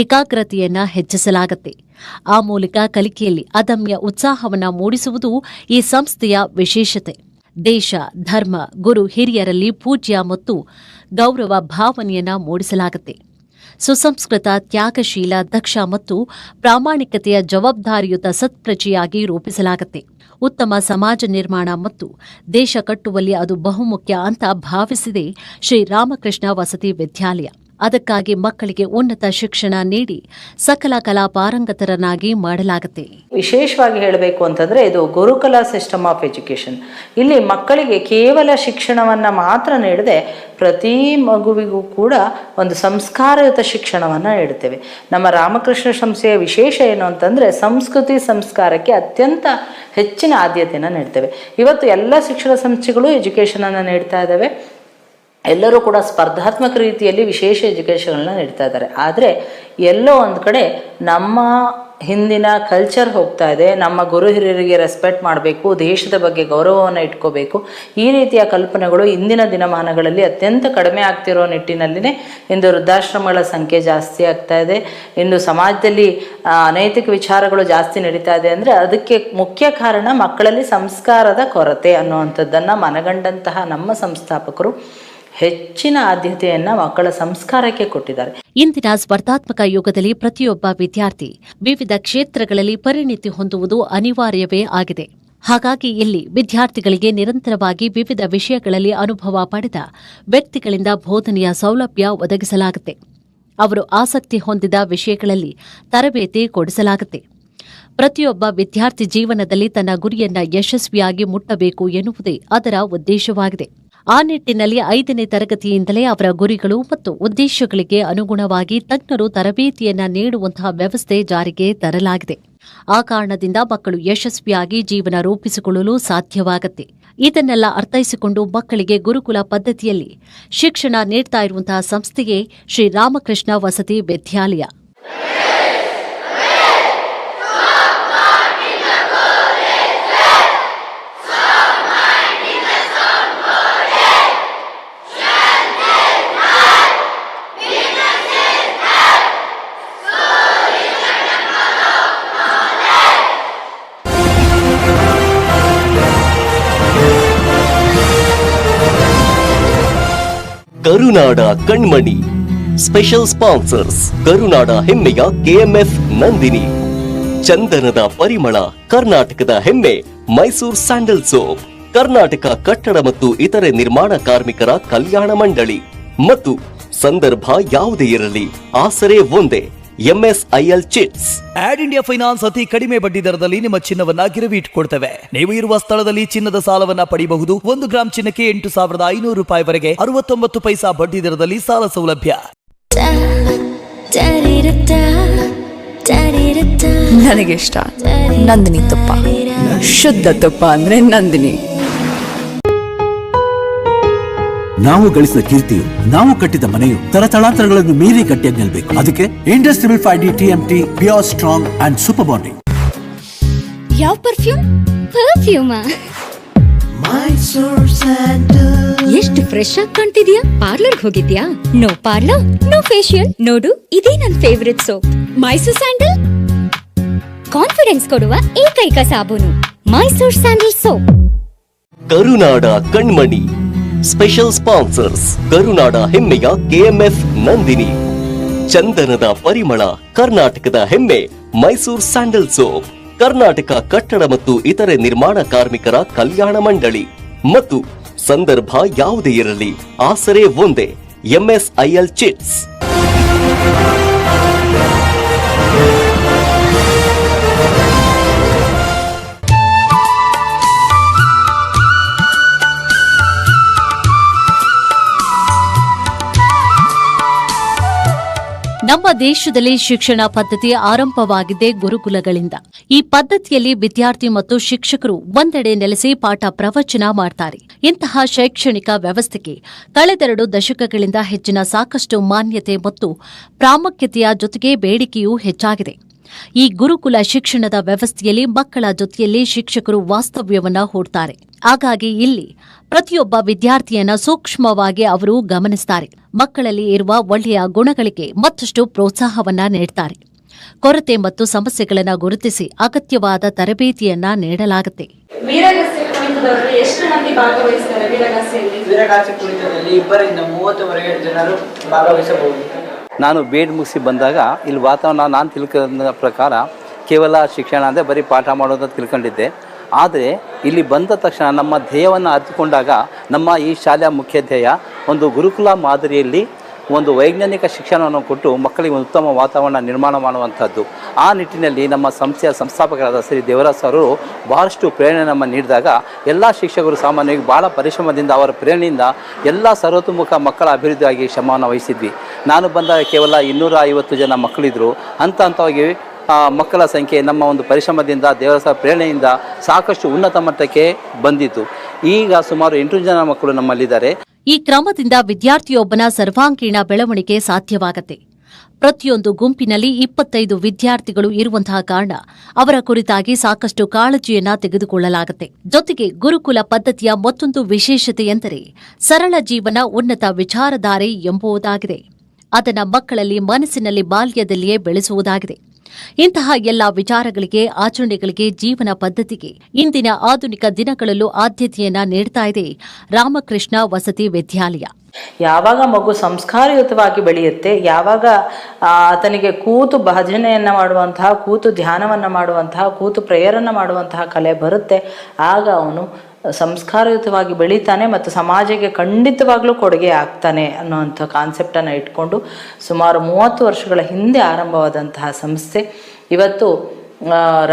ಏಕಾಗ್ರತೆಯನ್ನ ಹೆಚ್ಚಿಸಲಾಗುತ್ತೆ. ಆ ಮೂಲಕ ಕಲಿಕೆಯಲ್ಲಿ ಅದಮ್ಯ ಉತ್ಸಾಹವನ್ನ ಮೂಡಿಸುವುದು ಈ ಸಂಸ್ಥೆಯ ವಿಶೇಷತೆ. ದೇಶ, ಧರ್ಮ, ಗುರು ಹಿರಿಯರಲ್ಲಿ ಪೂಜ್ಯ ಮತ್ತು ಗೌರವ ಭಾವನೆಯನ್ನ ಮೂಡಿಸಲಾಗುತ್ತೆ. ಸುಸಂಸ್ಕೃತ, ತ್ಯಾಗಶೀಲ, ದಕ್ಷ ಮತ್ತು ಪ್ರಾಮಾಣಿಕತೆಯ ಜವಾಬ್ದಾರಿಯುತ ಸತ್ಪ್ರಜೆಯಾಗಿ ರೂಪಿಸಲಾಗುತ್ತೆ. ಉತ್ತಮ ಸಮಾಜ ನಿರ್ಮಾಣ ಮತ್ತು ದೇಶ ಕಟ್ಟುವಲ್ಲಿ ಅದು ಬಹುಮುಖ್ಯ ಅಂತ ಭಾವಿಸಿದೆ ಶ್ರೀ ರಾಮಕೃಷ್ಣ ವಸತಿ ವಿದ್ಯಾಲಯ. ಅದಕ್ಕಾಗಿ ಮಕ್ಕಳಿಗೆ ಉನ್ನತ ಶಿಕ್ಷಣ ನೀಡಿ ಸಕಲ ಕಲಾ ಪಾರಂಗತರನ್ನಾಗಿ ಮಾಡಲಾಗುತ್ತೆ. ವಿಶೇಷವಾಗಿ ಹೇಳಬೇಕು ಅಂತಂದರೆ ಇದು ಗುರುಕುಲ ಸಿಸ್ಟಮ್ ಆಫ್ ಎಜುಕೇಷನ್. ಇಲ್ಲಿ ಮಕ್ಕಳಿಗೆ ಕೇವಲ ಶಿಕ್ಷಣವನ್ನು ಮಾತ್ರ ನೀಡದೆ ಪ್ರತಿ ಮಗುವಿಗೂ ಕೂಡ ಒಂದು ಸಂಸ್ಕಾರಯುತ ಶಿಕ್ಷಣವನ್ನು ನೀಡುತ್ತೇವೆ. ನಮ್ಮ ರಾಮಕೃಷ್ಣ ಸಂಸ್ಥೆಯ ವಿಶೇಷ ಏನು ಅಂತಂದರೆ ಸಂಸ್ಕೃತಿ ಸಂಸ್ಕಾರಕ್ಕೆ ಅತ್ಯಂತ ಹೆಚ್ಚಿನ ಆದ್ಯತೆಯನ್ನು ನೀಡ್ತೇವೆ. ಇವತ್ತು ಎಲ್ಲ ಶಿಕ್ಷಣ ಸಂಸ್ಥೆಗಳು ಎಜುಕೇಷನನ್ನು ನೀಡ್ತಾ ಇದ್ದಾವೆ. ಎಲ್ಲರೂ ಕೂಡ ಸ್ಪರ್ಧಾತ್ಮಕ ರೀತಿಯಲ್ಲಿ ವಿಶೇಷ ಎಜುಕೇಷನ್ಗಳನ್ನ ನೀಡ್ತಾ ಇದ್ದಾರೆ. ಆದರೆ ಎಲ್ಲೋ ಒಂದು ಕಡೆ ನಮ್ಮ ಹಿಂದಿನ ಕಲ್ಚರ್ ಹೋಗ್ತಾ ಇದೆ. ನಮ್ಮ ಗುರು ಹಿರಿಯರಿಗೆ ರೆಸ್ಪೆಕ್ಟ್ ಮಾಡಬೇಕು, ದೇಶದ ಬಗ್ಗೆ ಗೌರವವನ್ನು ಇಟ್ಕೋಬೇಕು, ಈ ರೀತಿಯ ಕಲ್ಪನೆಗಳು ಇಂದಿನ ದಿನಮಾನಗಳಲ್ಲಿ ಅತ್ಯಂತ ಕಡಿಮೆ ಆಗ್ತಿರೋ ನಿಟ್ಟಿನಲ್ಲಿನೇ ಇಂದು ವೃದ್ಧಾಶ್ರಮಗಳ ಸಂಖ್ಯೆ ಜಾಸ್ತಿ ಆಗ್ತಾ ಇದೆ. ಇಂದು ಸಮಾಜದಲ್ಲಿ ಅನೈತಿಕ ವಿಚಾರಗಳು ಜಾಸ್ತಿ ನಡೀತಾ ಇದೆ. ಅಂದರೆ ಅದಕ್ಕೆ ಮುಖ್ಯ ಕಾರಣ ಮಕ್ಕಳಲ್ಲಿ ಸಂಸ್ಕಾರದ ಕೊರತೆ ಅನ್ನುವಂಥದ್ದನ್ನು ಮನಗಂಡಂತಹ ನಮ್ಮ ಸಂಸ್ಥಾಪಕರು ಹೆಚ್ಚಿನ ಆದ್ಯತೆಯನ್ನ ಮಕ್ಕಳ ಸಂಸ್ಕಾರಕ್ಕೆ ಕೊಟ್ಟಿದ್ದಾರೆ. ಇಂದಿನ ಸ್ಪರ್ಧಾತ್ಮಕ ಯುಗದಲ್ಲಿ ಪ್ರತಿಯೊಬ್ಬ ವಿದ್ಯಾರ್ಥಿ ವಿವಿಧ ಕ್ಷೇತ್ರಗಳಲ್ಲಿ ಪರಿಣಿತಿ ಹೊಂದುವುದು ಅನಿವಾರ್ಯವೇ ಆಗಿದೆ. ಹಾಗಾಗಿ ಇಲ್ಲಿ ವಿದ್ಯಾರ್ಥಿಗಳಿಗೆ ನಿರಂತರವಾಗಿ ವಿವಿಧ ವಿಷಯಗಳಲ್ಲಿ ಅನುಭವ ಪಡೆದ ವ್ಯಕ್ತಿಗಳಿಂದ ಬೋಧನೆಯ ಸೌಲಭ್ಯ ಒದಗಿಸಲಾಗುತ್ತೆ. ಅವರು ಆಸಕ್ತಿ ಹೊಂದಿದ ವಿಷಯಗಳಲ್ಲಿ ತರಬೇತಿ ಕೊಡಿಸಲಾಗುತ್ತೆ. ಪ್ರತಿಯೊಬ್ಬ ವಿದ್ಯಾರ್ಥಿ ಜೀವನದಲ್ಲಿ ತನ್ನ ಗುರಿಯನ್ನ ಯಶಸ್ವಿಯಾಗಿ ಮುಟ್ಟಬೇಕು ಎನ್ನುವುದೇ ಅದರ ಉದ್ದೇಶವಾಗಿದೆ. ಆ ನಿಟ್ಟಿನಲ್ಲಿ 5ನೇ ತರಗತಿಯಿಂದಲೇ ಅವರ ಗುರಿಗಳು ಮತ್ತು ಉದ್ದೇಶಗಳಿಗೆ ಅನುಗುಣವಾಗಿ ತಜ್ಞರು ತರಬೇತಿಯನ್ನ ನೀಡುವಂತಹ ವ್ಯವಸ್ಥೆ ಜಾರಿಗೆ ತರಲಾಗಿದೆ. ಆ ಕಾರಣದಿಂದ ಮಕ್ಕಳು ಯಶಸ್ವಿಯಾಗಿ ಜೀವನ ರೂಪಿಸಿಕೊಳ್ಳಲು ಸಾಧ್ಯವಾಗುತ್ತೆ. ಇದನ್ನೆಲ್ಲ ಅರ್ಥೈಸಿಕೊಂಡು ಮಕ್ಕಳಿಗೆ ಗುರುಕುಲ ಪದ್ಧತಿಯಲ್ಲಿ ಶಿಕ್ಷಣ ನೀಡ್ತಾ ಇರುವಂತಹ ಸಂಸ್ಥೆಯೇ ಶ್ರೀ ರಾಮಕೃಷ್ಣ ವಸತಿ ವಿದ್ಯಾಲಯ. ಕರುನಾಡ ಕಣ್ಮಣಿ ಸ್ಪೆಷಲ್ ಸ್ಪಾನ್ಸರ್ಸ್ ಕರುನಾಡ ಹೆಮ್ಮೆಯ ಕೆಎಂಎಫ್ ನಂದಿನಿ, ಚಂದನದ ಪರಿಮಳ ಕರ್ನಾಟಕದ ಹೆಮ್ಮೆ ಮೈಸೂರು ಸ್ಯಾಂಡಲ್ ಸೋಪ್, ಕರ್ನಾಟಕ ಕಟ್ಟಡ ಮತ್ತು ಇತರೆ ನಿರ್ಮಾಣ ಕಾರ್ಮಿಕರ ಕಲ್ಯಾಣ ಮಂಡಳಿ ಮತ್ತು ಸಂದರ್ಭ ಯಾವುದೇ ಇರಲಿ ಆಸರೆ ಒಂದೇ ಎಂಎಸ್ಐಎಲ್ ಚಿಟ್ಸ್. ಆಡ್ ಇಂಡಿಯಾ ಫೈನಾನ್ಸ್ ಅತಿ ಕಡಿಮೆ ಬಡ್ಡಿ ದರದಲ್ಲಿ ನಿಮ್ಮ ಚಿನ್ನವನ್ನ ಗಿರವಿ ಇಟ್ಟುಕೊಡ್ತೇವೆ. ನೀವು ಇರುವ ಸ್ಥಳದಲ್ಲಿ ಚಿನ್ನದ ಸಾಲವನ್ನ ಪಡೆಯಬಹುದು. 1 ಗ್ರಾಂ ಚಿನ್ನಕ್ಕೆ 8,500 ರೂಪಾಯಿವರೆಗೆ 69 ಪೈಸಾ ಬಡ್ಡಿ ದರದಲ್ಲಿ ಸಾಲ ಸೌಲಭ್ಯ. ನನಗಿಷ್ಟ ನಂದಿನಿ ತುಪ್ಪ, ಶುದ್ಧ ತುಪ್ಪ ಅಂದ್ರೆ ನಂದಿನಿ. ನಾವು ಗಳಿಸಿದ ಕೀರ್ತಿಯು, ನಾವು ಕಟ್ಟಿದ ಮನೆಯು ತರತಳಾಂತರಗಳನ್ನು ಮೀರಿ ಗಟ್ಟಿಯಾಗಿ ನಿಲ್ಲಬೇಕು. ಅದಕ್ಕೆ industrial 5D TMT pure strong and super bonding. ಯಾವ ಪರ್ಫ್ಯೂಮ್ ಎಷ್ಟು ಫ್ರೆಶ್ ಆಗಿ ಕಾಣ್ತಿದ್ಯಾ? ಪಾರ್ಲರ್ ಹೋಗಿದ್ಯಾ? No parlour, no facial. ನೋಡು, ಇದೇ ನನ್ favourite soap, Mysore sandal. Confidence ಕೊಡುವ ಏಕೈಕ ಸಾಬೂನು ಮೈಸೂರ್ ಸ್ಯಾಂಡಲ್ ಸೋಪ್. ಕರುನಾಡ ಕಣ್ಮಣಿ ಸ್ಪೆಷಲ್ ಸ್ಪಾನ್ಸರ್ಸ್ ಕರುನಾಡ ಹೆಮ್ಮೆಯ ಕೆಎಂಎಫ್ ನಂದಿನಿ, ಚಂದನದ ಪರಿಮಳ ಕರ್ನಾಟಕದ ಹೆಮ್ಮೆ ಮೈಸೂರು ಸ್ಯಾಂಡಲ್ ಸೋಪ್, ಕರ್ನಾಟಕ ಕಟ್ಟಡ ಮತ್ತು ಇತರೆ ನಿರ್ಮಾಣ ಕಾರ್ಮಿಕರ ಕಲ್ಯಾಣ ಮಂಡಳಿ ಮತ್ತು ಸಂದರ್ಭ ಯಾವುದೇ ಇರಲಿ ಆಸರೆ ಒಂದೇ ಎಂಎಸ್ಐಎಲ್ ಚಿಟ್ಸ್. ನಮ್ಮ ದೇಶದಲ್ಲಿ ಶಿಕ್ಷಣ ಪದ್ಧತಿ ಆರಂಭವಾಗಿದ್ದೇ ಗುರುಕುಲಗಳಿಂದ. ಈ ಪದ್ಧತಿಯಲ್ಲಿ ವಿದ್ಯಾರ್ಥಿ ಮತ್ತು ಶಿಕ್ಷಕರು ಒಂದೆಡೆ ನೆಲೆಸಿ ಪಾಠ ಪ್ರವಚನ ಮಾಡ್ತಾರೆ. ಇಂತಹ ಶೈಕ್ಷಣಿಕ ವ್ಯವಸ್ಥೆಗೆ ಕಳೆದೆರಡು ದಶಕಗಳಿಂದ ಹೆಚ್ಚಿನ ಸಾಕಷ್ಟು ಮಾನ್ಯತೆ ಮತ್ತು ಪ್ರಾಮುಖ್ಯತೆಯ ಜೊತೆಗೆ ಬೇಡಿಕೆಯೂ ಹೆಚ್ಚಾಗಿದೆ. ಈ ಗುರುಕುಲ ಶಿಕ್ಷಣದ ವ್ಯವಸ್ಥೆಯಲ್ಲಿ ಮಕ್ಕಳ ಜೊತೆಯಲ್ಲಿ ಶಿಕ್ಷಕರು ವಾಸ್ತವ್ಯವನ್ನ ಹೂಡ್ತಾರೆ. ಹಾಗಾಗಿ ಇಲ್ಲಿ ಪ್ರತಿಯೊಬ್ಬ ವಿದ್ಯಾರ್ಥಿಯನ್ನ ಸೂಕ್ಷ್ಮವಾಗಿ ಅವರು ಗಮನಿಸುತ್ತಾರೆ. ಮಕ್ಕಳಲ್ಲಿ ಇರುವ ಒಳ್ಳೆಯ ಗುಣಗಳಿಗೆ ಮತ್ತಷ್ಟು ಪ್ರೋತ್ಸಾಹವನ್ನ ನೀಡುತ್ತಾರೆ. ಕೊರತೆ ಮತ್ತು ಸಮಸ್ಯೆಗಳನ್ನು ಗುರುತಿಸಿ ಅಗತ್ಯವಾದ ತರಬೇತಿಯನ್ನ ನೀಡಲಾಗುತ್ತೆ. ವೀರಗಾಸೆ ಕುಣಿತದಲ್ಲಿ ಎಷ್ಟು ಮಂದಿ ಭಾಗವಹಿಸುತ್ತಾರೆ? ವೀರಗಾಸೆ ಕುಣಿತದಲ್ಲಿ 2ರಿಂದ 30 ಜನರು ಭಾಗವಹಿಸಬಹುದು. ನಾನು ಬೇಡ್ ಮುಗಿಸಿ ಬಂದಾಗ ಇಲ್ಲಿ ವಾತಾವರಣ ನಾನು ತಿಳ್ಕೊಂಡ ಪ್ರಕಾರ ಕೇವಲ ಶಿಕ್ಷಣ ಅಂದರೆ ಬರೀ ಪಾಠ ಮಾಡೋದು ತಿಳ್ಕೊಂಡಿದ್ದೆ. ಆದರೆ ಇಲ್ಲಿ ಬಂದ ತಕ್ಷಣ ನಮ್ಮ ಧ್ಯೇಯವನ್ನು ಅರಿತುಕೊಂಡಾಗ ನಮ್ಮ ಈ ಶಾಲೆಯ ಮುಖ್ಯ ಧ್ಯೇಯ ಒಂದು ಗುರುಕುಲ ಮಾದರಿಯಲ್ಲಿ ಒಂದು ವೈಜ್ಞಾನಿಕ ಶಿಕ್ಷಣವನ್ನು ಕೊಟ್ಟು ಮಕ್ಕಳಿಗೆ ಒಂದು ಉತ್ತಮ ವಾತಾವರಣ ನಿರ್ಮಾಣ ಮಾಡುವಂಥದ್ದು. ಆ ನಿಟ್ಟಿನಲ್ಲಿ ನಮ್ಮ ಸಂಸ್ಥೆಯ ಸಂಸ್ಥಾಪಕರಾದ ಶ್ರೀ ದೇವರಾಜ್ ಸರ್ ಬಹಳಷ್ಟು ಪ್ರೇರಣೆ ನಮ್ಮ ನೀಡಿದಾಗ ಎಲ್ಲ ಶಿಕ್ಷಕರು ಸಾಮಾನ್ಯವಾಗಿ ಭಾಳ ಪರಿಶ್ರಮದಿಂದ ಅವರ ಪ್ರೇರಣೆಯಿಂದ ಎಲ್ಲ ಸರ್ವತೋಮುಖ ಮಕ್ಕಳ ಅಭಿವೃದ್ಧಿಯಾಗಿ ಶ್ರಮವನ್ನು ವಹಿಸಿದ್ವಿ. ನಾನು ಬಂದಾಗ ಕೇವಲ 250 ಜನ ಮಕ್ಕಳಿದ್ರು. ಹಂತವಾಗಿ ಮಕ್ಕಳ ಸಂಖ್ಯೆ ನಮ್ಮ ಒಂದು ಪರಿಶ್ರಮದಿಂದ ದೇವರ ಪ್ರೇರಣೆಯಿಂದ ಸಾಕಷ್ಟು ಉನ್ನತ ಮಟ್ಟಕ್ಕೆ ಬಂದಿತ್ತು. ಈಗ ಸುಮಾರು 8 ಜನ ಮಕ್ಕಳು ನಮ್ಮಲ್ಲಿದ್ದಾರೆ. ಈ ಕ್ರಮದಿಂದ ವಿದ್ಯಾರ್ಥಿಯೊಬ್ಬನ ಸರ್ವಾಂಗೀಣ ಬೆಳವಣಿಗೆ ಸಾಧ್ಯವಾಗುತ್ತೆ. ಪ್ರತಿಯೊಂದು ಗುಂಪಿನಲ್ಲಿ 25 ವಿದ್ಯಾರ್ಥಿಗಳು ಇರುವಂತಹ ಕಾರಣ ಅವರ ಕುರಿತಾಗಿ ಸಾಕಷ್ಟು ಕಾಳಜಿಯನ್ನ ತೆಗೆದುಕೊಳ್ಳಲಾಗುತ್ತೆ. ಜೊತೆಗೆ ಗುರುಕುಲ ಪದ್ಧತಿಯ ಮತ್ತೊಂದು ವಿಶೇಷತೆ ಎಂದರೆ ಸರಳ ಜೀವನ ಉನ್ನತ ವಿಚಾರಧಾರೆ ಎಂಬುದಾಗಿದೆ. ಅದನ್ನ ಮಕ್ಕಳಲ್ಲಿ ಮನಸ್ಸಿನಲ್ಲಿ ಬಾಲ್ಯದಲ್ಲಿಯೇ ಬೆಳೆಸುವುದಾಗಿದೆ. ಇಂತಹ ಎಲ್ಲಾ ವಿಚಾರಗಳಿಗೆ, ಆಚರಣೆಗಳಿಗೆ, ಜೀವನ ಪದ್ಧತಿಗೆ ಇಂದಿನ ಆಧುನಿಕ ದಿನಗಳಲ್ಲೂ ಆದ್ಯತೆಯನ್ನ ನೀಡ್ತಾ ಇದೆ ರಾಮಕೃಷ್ಣ ವಸತಿ ವಿದ್ಯಾಲಯ. ಯಾವಾಗ ಮಗು ಸಂಸ್ಕಾರಯುತವಾಗಿ ಬೆಳೆಯುತ್ತೆ, ಯಾವಾಗ ಆತನಿಗೆ ಕೂತು ಭಜನೆಯನ್ನು ಮಾಡುವಂತಹ, ಕೂತು ಧ್ಯಾನವನ್ನು ಮಾಡುವಂತಹ, ಕೂತು ಪ್ರೇಯರನ್ನು ಮಾಡುವಂತಹ ಕಲೆ ಬರುತ್ತೆ, ಆಗ ಅವನು ಸಂಸ್ಕಾರಯುತವಾಗಿ ಬೆಳೀತಾನೆ ಮತ್ತು ಸಮಾಜಕ್ಕೆ ಖಂಡಿತವಾಗ್ಲೂ ಕೊಡುಗೆ ಆಗ್ತಾನೆ ಅನ್ನುವಂಥ ಕಾನ್ಸೆಪ್ಟನ್ನು ಇಟ್ಕೊಂಡು ಸುಮಾರು 30 ವರ್ಷಗಳ ಹಿಂದೆ ಆರಂಭವಾದಂತಹ ಸಂಸ್ಥೆ ಇವತ್ತು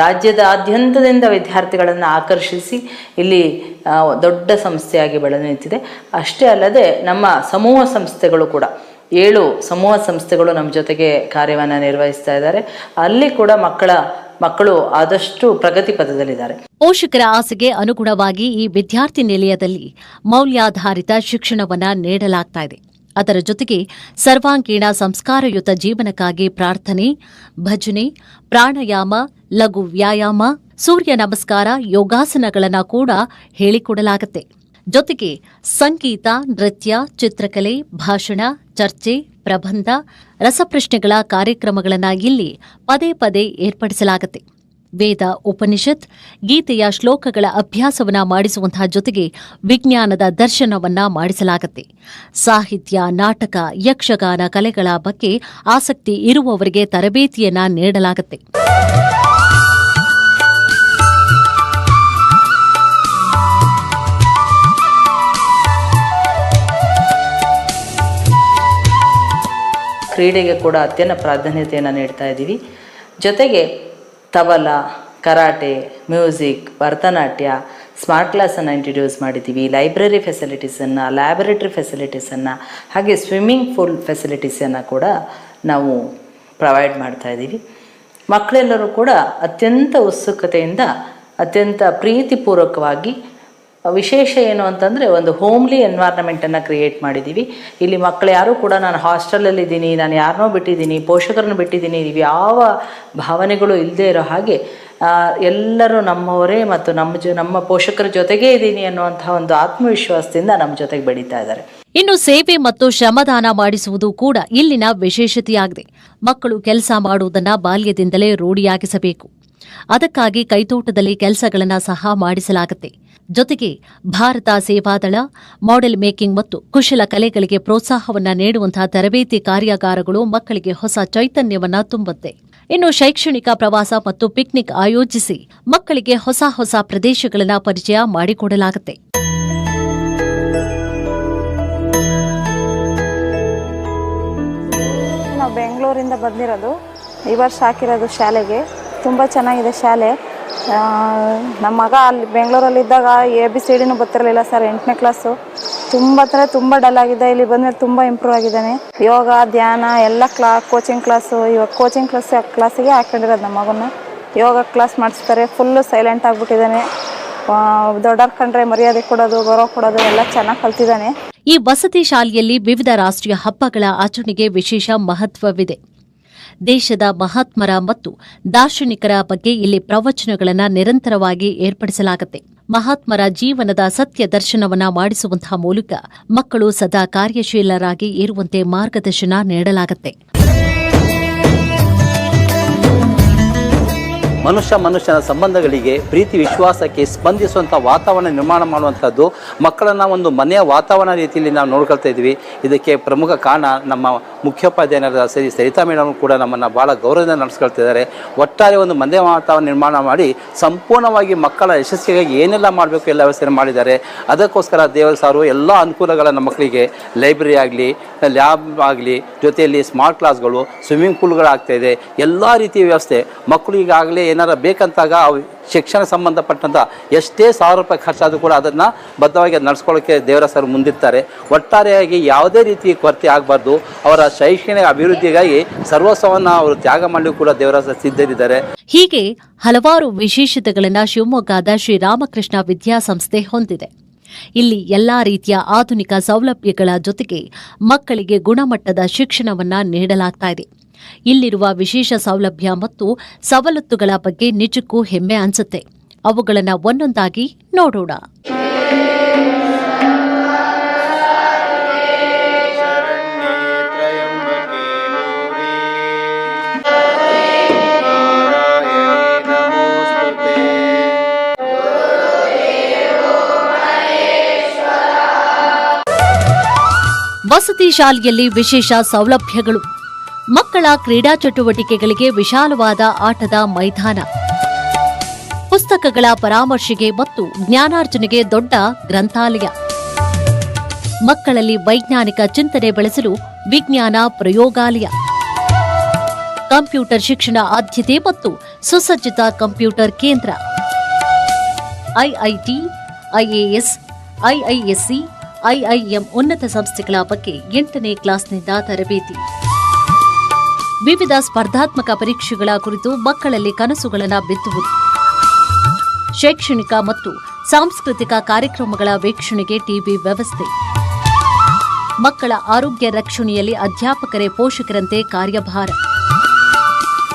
ರಾಜ್ಯದಾದ್ಯಂತದಿಂದ ವಿದ್ಯಾರ್ಥಿಗಳನ್ನು ಆಕರ್ಷಿಸಿ ಇಲ್ಲಿ ದೊಡ್ಡ ಸಂಸ್ಥೆಯಾಗಿ ಬೆಳೆದು ನಿಂತಿದೆ. ಅಷ್ಟೇ ಅಲ್ಲದೆ ನಮ್ಮ ಸಮೂಹ ಸಂಸ್ಥೆಗಳು ಕೂಡ 7 ಸಮೂಹ ಸಂಸ್ಥೆಗಳು ನಮ್ಮ ಜೊತೆಗೆ ಕಾರ್ಯವನ್ನು ನಿರ್ವಹಿಸ್ತಾ ಇದ್ದಾರೆ. ಅಲ್ಲಿ ಕೂಡ ಮಕ್ಕಳು ಆದಷ್ಟು ಪ್ರಗತಿ ಪಥದಲ್ಲಿದ್ದಾರೆ. ಪೋಷಕರ ಆಸೆಗೆ ಅನುಗುಣವಾಗಿ ಈ ವಿದ್ಯಾರ್ಥಿ ನಿಲಯದಲ್ಲಿ ಮೌಲ್ಯಾಧಾರಿತ ಶಿಕ್ಷಣವನ್ನ ನೀಡಲಾಗ್ತಾ ಇದೆ. ಅದರ ಜೊತೆಗೆ ಸರ್ವಾಂಗೀಣ ಸಂಸ್ಕಾರಯುತ ಜೀವನಕ್ಕಾಗಿ ಪ್ರಾರ್ಥನೆ, ಭಜನೆ, ಪ್ರಾಣಾಯಾಮ, ಲಘು ವ್ಯಾಯಾಮ, ಸೂರ್ಯ ನಮಸ್ಕಾರ, ಯೋಗಾಸನಗಳನ್ನು ಕೂಡ ಹೇಳಿಕೊಡಲಾಗುತ್ತೆ. ಜೊತೆಗೆ ಸಂಗೀತ, ನೃತ್ಯ, ಚಿತ್ರಕಲೆ, ಭಾಷಣ, ಚರ್ಚೆ, ಪ್ರಬಂಧ, ರಸಪ್ರಶ್ನೆಗಳ ಕಾರ್ಯಕ್ರಮಗಳನ್ನು ಇಲ್ಲಿ ಪದೇ ಪದೇ ಏರ್ಪಡಿಸಲಾಗುತ್ತೆ. ವೇದ, ಉಪನಿಷತ್, ಗೀತೆಯ ಶ್ಲೋಕಗಳ ಅಭ್ಯಾಸವನ್ನ ಮಾಡಿಸುವಂತಹ ಜೊತೆಗೆ ವಿಜ್ಞಾನದ ದರ್ಶನವನ್ನ ಮಾಡಿಸಲಾಗುತ್ತೆ. ಸಾಹಿತ್ಯ, ನಾಟಕ, ಯಕ್ಷಗಾನ ಕಲೆಗಳ ಬಗ್ಗೆ ಆಸಕ್ತಿ ಇರುವವರಿಗೆ ತರಬೇತಿಯನ್ನ ನೀಡಲಾಗುತ್ತೆ. ಕ್ರೀಡೆಗೆ ಕೂಡ ಅತ್ಯಂತ ಪ್ರಾಧಾನ್ಯತೆಯನ್ನು ನೀಡ್ತಾ ಇದ್ದೀವಿ. ಜೊತೆಗೆ tabla, karate, music, Bharatanatyam, smart ಕ್ಲಾಸನ್ನು ಇಂಟ್ರಡ್ಯೂಸ್ ಮಾಡಿದ್ದೀವಿ. ಲೈಬ್ರರಿ ಫೆಸಿಲಿಟೀಸನ್ನು, ಲ್ಯಾಬೊರೇಟರಿ ಫೆಸಿಲಿಟೀಸನ್ನು, ಹಾಗೆ ಸ್ವಿಮ್ಮಿಂಗ್ ಪೂಲ್ ಫೆಸಿಲಿಟೀಸನ್ನು ಕೂಡ ನಾವು ಪ್ರೊವೈಡ್ ಮಾಡ್ತಾ ಇದ್ದೀವಿ. ಮಕ್ಕಳೆಲ್ಲರೂ ಕೂಡ ಅತ್ಯಂತ ಉತ್ಸುಕತೆಯಿಂದ, ಅತ್ಯಂತ ಪ್ರೀತಿಪೂರ್ವಕವಾಗಿ, ವಿಶೇಷ ಏನು ಅಂತಂದರೆ ಒಂದು ಹೋಮ್ಲಿ ಎನ್ವೈರ್ನಮೆಂಟನ್ನು ಕ್ರಿಯೇಟ್ ಮಾಡಿದ್ದೀವಿ. ಇಲ್ಲಿ ಮಕ್ಕಳು ಯಾರೂ ಕೂಡ ನಾನು ಹಾಸ್ಟೆಲಲ್ಲಿದ್ದೀನಿ, ನಾನು ಯಾರನ್ನೋ ಬಿಟ್ಟಿದ್ದೀನಿ, ಪೋಷಕರನ್ನು ಬಿಟ್ಟಿದ್ದೀನಿ, ಇವು ಯಾವ ಭಾವನೆಗಳು ಇಲ್ಲದೆ ಇರೋ ಹಾಗೆ ಎಲ್ಲರೂ ನಮ್ಮವರೇ ಮತ್ತು ನಮ್ಮ ಪೋಷಕರ ಜೊತೆಗೇ ಇದ್ದೀನಿ ಅನ್ನುವಂಥ ಒಂದು ಆತ್ಮವಿಶ್ವಾಸದಿಂದ ನಮ್ಮ ಜೊತೆಗೆ ಬೆಳೀತಾ ಇದ್ದಾರೆ. ಇನ್ನು ಸೇವೆ ಮತ್ತು ಶ್ರಮದಾನ ಮಾಡಿಸುವುದು ಕೂಡ ಇಲ್ಲಿನ ವಿಶೇಷತೆಯಾಗಿದೆ. ಮಕ್ಕಳು ಕೆಲಸ ಮಾಡುವುದನ್ನು ಬಾಲ್ಯದಿಂದಲೇ ರೂಢಿಯಾಗಿಸಬೇಕು. ಅದಕ್ಕಾಗಿ ಕೈತೋಟದಲ್ಲಿ ಕೆಲಸಗಳನ್ನು ಸಹ ಮಾಡಿಸಲಾಗುತ್ತೆ. ಜೊತೆಗೆ ಭಾರತ ಸೇವಾದಳ, ಮಾಡೆಲ್ ಮೇಕಿಂಗ್ ಮತ್ತು ಕುಶಲ ಕಲೆಗಳಿಗೆ ಪ್ರೋತ್ಸಾಹವನ್ನ ನೀಡುವಂತಹ ತರಬೇತಿ ಕಾರ್ಯಾಗಾರಗಳು ಮಕ್ಕಳಿಗೆ ಹೊಸ ಚೈತನ್ಯವನ್ನ ತುಂಬುತ್ತೆ. ಇನ್ನು ಶೈಕ್ಷಣಿಕ ಪ್ರವಾಸ ಮತ್ತು ಪಿಕ್ನಿಕ್ ಆಯೋಜಿಸಿ ಮಕ್ಕಳಿಗೆ ಹೊಸ ಪ್ರದೇಶಗಳನ್ನು ಪರಿಚಯ ಮಾಡಿಕೊಡಲಾಗುತ್ತೆ. ನಾವು ಬೆಂಗಳೂರಿಂದ ಬಂದಿರೋದು, ಈ ವರ್ಷ ಹಾಕಿರೋದು ಶಾಲೆಗೆ. ತುಂಬ ಚೆನ್ನಾಗಿದೆ ಶಾಲೆ. ನಮ್ಮ ಮಗ ಅಲ್ಲಿ ಬೆಂಗಳೂರಲ್ಲಿದ್ದಾಗ ABCDನೂ ಗೊತ್ತಿರಲಿಲ್ಲ ಸರ್, 8ನೇ ಕ್ಲಾಸು. ತುಂಬ ಡಲ್ ಆಗಿದೆ. ಇಲ್ಲಿ ಬಂದ್ಮೇಲೆ ತುಂಬ ಇಂಪ್ರೂವ್ ಆಗಿದ್ದಾನೆ. ಯೋಗ, ಧ್ಯಾನ ಎಲ್ಲ ಕೋಚಿಂಗ್ ಕ್ಲಾಸು, ಇವಾಗ ಕೋಚಿಂಗ್ ಕ್ಲಾಸಿಗೆ ಹಾಕೊಂಡಿರೋದು ನಮ್ಮ ಮಗನ. ಯೋಗ ಕ್ಲಾಸ್ ಮಾಡಿಸ್ತಾರೆ. ಫುಲ್ಲು ಸೈಲೆಂಟ್ ಆಗಿಬಿಟ್ಟಿದ್ದಾನೆ. ದೊಡ್ಡವ್ರ ಕಂಡ್ರೆ ಮರ್ಯಾದೆ ಕೊಡೋದು, ಗೌರವ ಕೊಡೋದು ಎಲ್ಲ ಚೆನ್ನಾಗಿ ಕಲ್ತಿದ್ದಾನೆ. ಈ ವಸತಿ ಶಾಲೆಯಲ್ಲಿ ವಿವಿಧ ರಾಷ್ಟ್ರೀಯ ಹಬ್ಬಗಳ ಆಚರಣೆಗೆ ವಿಶೇಷ ಮಹತ್ವವಿದೆ. ದೇಶದ ಮಹಾತ್ಮರ ಮತ್ತು ದಾರ್ಶನಿಕರ ಬಗ್ಗೆ ಇಲ್ಲಿ ಪ್ರವಚನಗಳನ್ನು ನಿರಂತರವಾಗಿ ಏರ್ಪಡಿಸಲಾಗುತ್ತೆ. ಮಹಾತ್ಮರ ಜೀವನದ ಸತ್ಯ ದರ್ಶನವನ್ನ ಮಾಡಿಸುವಂತಹ ಮೂಲಕ ಮಕ್ಕಳು ಸದಾ ಕಾರ್ಯಶೀಲರಾಗಿ ಇರುವಂತೆ ಮಾರ್ಗದರ್ಶನ ನೀಡಲಾಗುತ್ತೆ. ಮನುಷ್ಯನ ಸಂಬಂಧಗಳಿಗೆ ಪ್ರೀತಿ ವಿಶ್ವಾಸಕ್ಕೆ ಸ್ಪಂದಿಸುವಂಥ ವಾತಾವರಣ ನಿರ್ಮಾಣ ಮಾಡುವಂಥದ್ದು ಮಕ್ಕಳನ್ನು ಒಂದು ಮನೆಯ ವಾತಾವರಣ ರೀತಿಯಲ್ಲಿ ನಾವು ನೋಡ್ಕೊಳ್ತಾ ಇದ್ವಿ. ಇದಕ್ಕೆ ಪ್ರಮುಖ ಕಾರಣ ನಮ್ಮ ಮುಖ್ಯೋಪಾಧ್ಯಾಯರಾದ ಸರಿತಾ ಮೇಡಮ್ ಕೂಡ ನಮ್ಮನ್ನು ಭಾಳ ಗೌರವದಿಂದ ನಡೆಸ್ಕೊಳ್ತಿದ್ದಾರೆ. ಒಟ್ಟಾರೆ ಒಂದು ಮನೆಯ ವಾತಾವರಣ ನಿರ್ಮಾಣ ಮಾಡಿ ಸಂಪೂರ್ಣವಾಗಿ ಮಕ್ಕಳ ಯಶಸ್ಸಿಗಾಗಿ ಏನೆಲ್ಲ ಮಾಡಬೇಕು ಎಲ್ಲ ವ್ಯವಸ್ಥೆ ಮಾಡಿದ್ದಾರೆ. ಅದಕ್ಕೋಸ್ಕರ ದೇವರ ಸಾರು ಎಲ್ಲ ಅನುಕೂಲಗಳನ್ನು ಮಕ್ಕಳಿಗೆ ಲೈಬ್ರರಿ ಆಗಲಿ, ಲ್ಯಾಬ್ ಆಗಲಿ, ಜೊತೆಯಲ್ಲಿ ಸ್ಮಾರ್ಟ್ ಕ್ಲಾಸ್ಗಳು, ಸ್ವಿಮ್ಮಿಂಗ್ ಪೂಲ್ಗಳಾಗ್ತಾಯಿದೆ. ಎಲ್ಲ ರೀತಿಯ ವ್ಯವಸ್ಥೆ ಮಕ್ಕಳು ಈಗಾಗಲೇ ಏನಾರ ಬೇಕಂತಾಗ ಶಿಕ್ಷಣ ಸಂಬಂಧಪಟ್ಟಂಥ ಎಷ್ಟೇ ₹1,000 ಖರ್ಚಾದರೂ ಕೂಡ ಅದನ್ನು ಬದ್ಧವಾಗಿ ನಡೆಸ್ಕೊಳ್ಳೋಕ್ಕೆ ದೇವರ ಸರ್ ಮುಂದಿರ್ತಾರೆ. ಒಟ್ಟಾರೆಯಾಗಿ ಯಾವುದೇ ರೀತಿ ಕೊರತೆ ಆಗಬಾರ್ದು. ಅವರ ಶೈಕ್ಷಣಿಕ ಅಭಿವೃದ್ಧಿಗಾಗಿ ಸರ್ವಸ್ವವನ್ನು ಅವರು ತ್ಯಾಗ ಮಾಡಲಿಕ್ಕೂ ಕೂಡ ದೇವರ ಸರ್ ಸಿದ್ಧರಿದ್ದಾರೆ. ಹೀಗೆ ಹಲವಾರು ವಿಶೇಷತೆಗಳನ್ನು ಶಿವಮೊಗ್ಗದ ಶ್ರೀರಾಮಕೃಷ್ಣ ವಿದ್ಯಾಸಂಸ್ಥೆ ಹೊಂದಿದೆ. ಇಲ್ಲಿ ಎಲ್ಲಾ ರೀತಿಯ ಆಧುನಿಕ ಸೌಲಭ್ಯಗಳ ಜೊತೆಗೆ ಮಕ್ಕಳಿಗೆ ಗುಣಮಟ್ಟದ ಶಿಕ್ಷಣವನ್ನ ನೀಡಲಾಗ್ತಾ ಇದೆ. ಇಲ್ಲಿರುವ ವಿಶೇಷ ಸೌಲಭ್ಯ ಮತ್ತು ಸವಲತ್ತುಗಳ ಬಗ್ಗೆ ನಿಜಕ್ಕೂ ಹೆಮ್ಮೆ ಅನ್ಸುತ್ತೆ. ಅವುಗಳನ್ನು ಒಂದೊಂದಾಗಿ ನೋಡೋಣ. ವಸತಿ ಶಾಲೆಯಲ್ಲಿ ವಿಶೇಷ ಸೌಲಭ್ಯಗಳು. ಮಕ್ಕಳ ಕ್ರೀಡಾ ಚಟುವಟಿಕೆಗಳಿಗೆ ವಿಶಾಲವಾದ ಆಟದ ಮೈದಾನ, ಪುಸ್ತಕಗಳ ಪರಾಮರ್ಶೆಗೆ ಮತ್ತು ಜ್ಞಾನಾರ್ಜನೆಗೆ ದೊಡ್ಡ ಗ್ರಂಥಾಲಯ, ಮಕ್ಕಳಲ್ಲಿ ವೈಜ್ಞಾನಿಕ ಚಿಂತನೆ ಬೆಳೆಸಲು ವಿಜ್ಞಾನ ಪ್ರಯೋಗಾಲಯ, ಕಂಪ್ಯೂಟರ್ ಶಿಕ್ಷಣ ಆದ್ಯತೆ ಮತ್ತು ಸುಸಜ್ಜಿತ ಕಂಪ್ಯೂಟರ್ ಕೇಂದ್ರ, ಐಐಟಿ, ಐಎಎಸ್, ಐಐಎಸ್ಸಿ, ಐಐಎಂ ಉನ್ನತ ಸಂಸ್ಥೆಗಳ ಬಗ್ಗೆ 8ನೇ ಕ್ಲಾಸ್ನಿಂದ ತರಬೇತಿ, ವಿವಿಧ ಸ್ಪರ್ಧಾತ್ಮಕ ಪರೀಕ್ಷೆಗಳ ಕುರಿತು ಮಕ್ಕಳಲ್ಲಿ ಕನಸುಗಳನ್ನು ಬಿತ್ತುವುದು, ಶೈಕ್ಷಣಿಕ ಮತ್ತು ಸಾಂಸ್ಕೃತಿಕ ಕಾರ್ಯಕ್ರಮಗಳ ವೀಕ್ಷಣೆಗೆ ಟಿವಿ ವ್ಯವಸ್ಥೆ, ಮಕ್ಕಳ ಆರೋಗ್ಯ ರಕ್ಷಣೆಯಲ್ಲಿ ಅಧ್ಯಾಪಕರೇ ಪೋಷಕರಂತೆ ಕಾರ್ಯಭಾರ,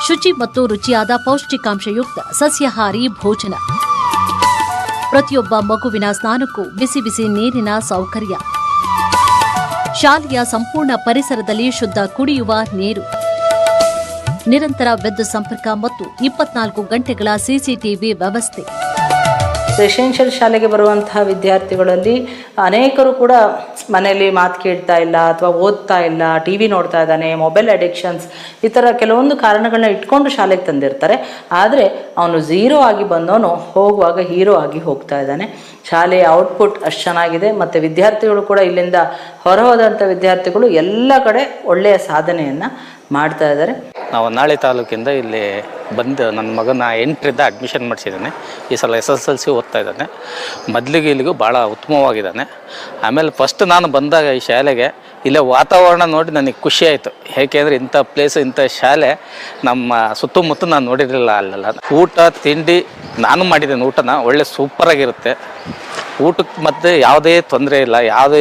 ಶುಚಿ ಮತ್ತು ರುಚಿಯಾದ ಪೌಷ್ಟಿಕಾಂಶಯುಕ್ತ ಸಸ್ಯಾಹಾರಿ ಭೋಜನ, ಪ್ರತಿಯೊಬ್ಬ ಮಗುವಿನ ಸ್ನಾನಕ್ಕೂ ಬಿಸಿ ಬಿಸಿ ನೀರಿನ ಸೌಕರ್ಯ, ಶಾಲೆಯ ಸಂಪೂರ್ಣ ಪರಿಸರದಲ್ಲಿ ಶುದ್ಧ ಕುಡಿಯುವ ನೀರು, ನಿರಂತರ ವಿದ್ಯುತ್ ಸಂಪರ್ಕ ಮತ್ತು 24 ಗಂಟೆಗಳ ಸಿಸಿಟಿವಿ ವ್ಯವಸ್ಥೆ. ರೆಸಿಡೆನ್ಷಿಯಲ್ ಶಾಲೆಗೆ ಬರುವಂತಹ ವಿದ್ಯಾರ್ಥಿಗಳಲ್ಲಿ ಅನೇಕರು ಕೂಡ ಮನೆಯಲ್ಲಿ ಮಾತು ಕೇಳ್ತಾ ಇಲ್ಲ ಅಥವಾ ಓದ್ತಾ ಇಲ್ಲ, ಟಿವಿ ನೋಡ್ತಾ ಇದ್ದಾನೆ, ಮೊಬೈಲ್ ಅಡಿಕ್ಷನ್ಸ್, ಈ ಥರ ಕೆಲವೊಂದು ಕಾರಣಗಳನ್ನ ಇಟ್ಕೊಂಡು ಶಾಲೆಗೆ ತಂದಿರ್ತಾರೆ. ಆದರೆ ಅವನು ಝೀರೋ ಆಗಿ ಬಂದವನು ಹೋಗುವಾಗ ಹೀರೋ ಆಗಿ ಹೋಗ್ತಾ ಇದ್ದಾನೆ. ಶಾಲೆಯ ಔಟ್ಪುಟ್ ಅಷ್ಟು ಚೆನ್ನಾಗಿದೆ ಮತ್ತು ವಿದ್ಯಾರ್ಥಿಗಳು ಕೂಡ ಇಲ್ಲಿಂದ ಹೊರಹೋದಂಥ ವಿದ್ಯಾರ್ಥಿಗಳು ಎಲ್ಲ ಕಡೆ ಒಳ್ಳೆಯ ಸಾಧನೆಯನ್ನು ಮಾಡ್ತಾ ಇದ್ದಾರೆ. ನಾವು ಹೊನ್ನಾಳಿ ತಾಲೂಕಿಂದ ಇಲ್ಲಿ ಬಂದು ನನ್ನ ಮಗನ 8ರಿಂದ ಅಡ್ಮಿಷನ್ ಮಾಡಿಸಿದ್ದಾನೆ. ಈ ಸಲ SSLC ಓದ್ತಾ ಇದ್ದಾನೆ. ಮೊದಲಿಗೆ ಇಲ್ಲಿಗೂ ಭಾಳ ಉತ್ತಮವಾಗಿದ್ದಾನೆ. ಆಮೇಲೆ ಫಸ್ಟ್ ನಾನು ಬಂದಾಗ ಈ ಶಾಲೆಗೆ ಇಲ್ಲೇ ವಾತಾವರಣ ನೋಡಿ ನನಗೆ ಖುಷಿ ಆಯಿತು. ಏಕೆಂದರೆ ಇಂಥ ಪ್ಲೇಸ್, ಇಂಥ ಶಾಲೆ ನಮ್ಮ ಸುತ್ತಮುತ್ತ ನಾನು ನೋಡಿರಲಿಲ್ಲ. ಅಲ್ಲೆಲ್ಲ ಊಟ ತಿಂಡಿ ನಾನು ಮಾಡಿದ್ದೇನೆ. ಊಟನ ಒಳ್ಳೆ ಸೂಪರಾಗಿರುತ್ತೆ. ಊಟಕ್ಕೆ ಮತ್ತೆ ಯಾವುದೇ ತೊಂದರೆ ಇಲ್ಲ. ಯಾವುದೇ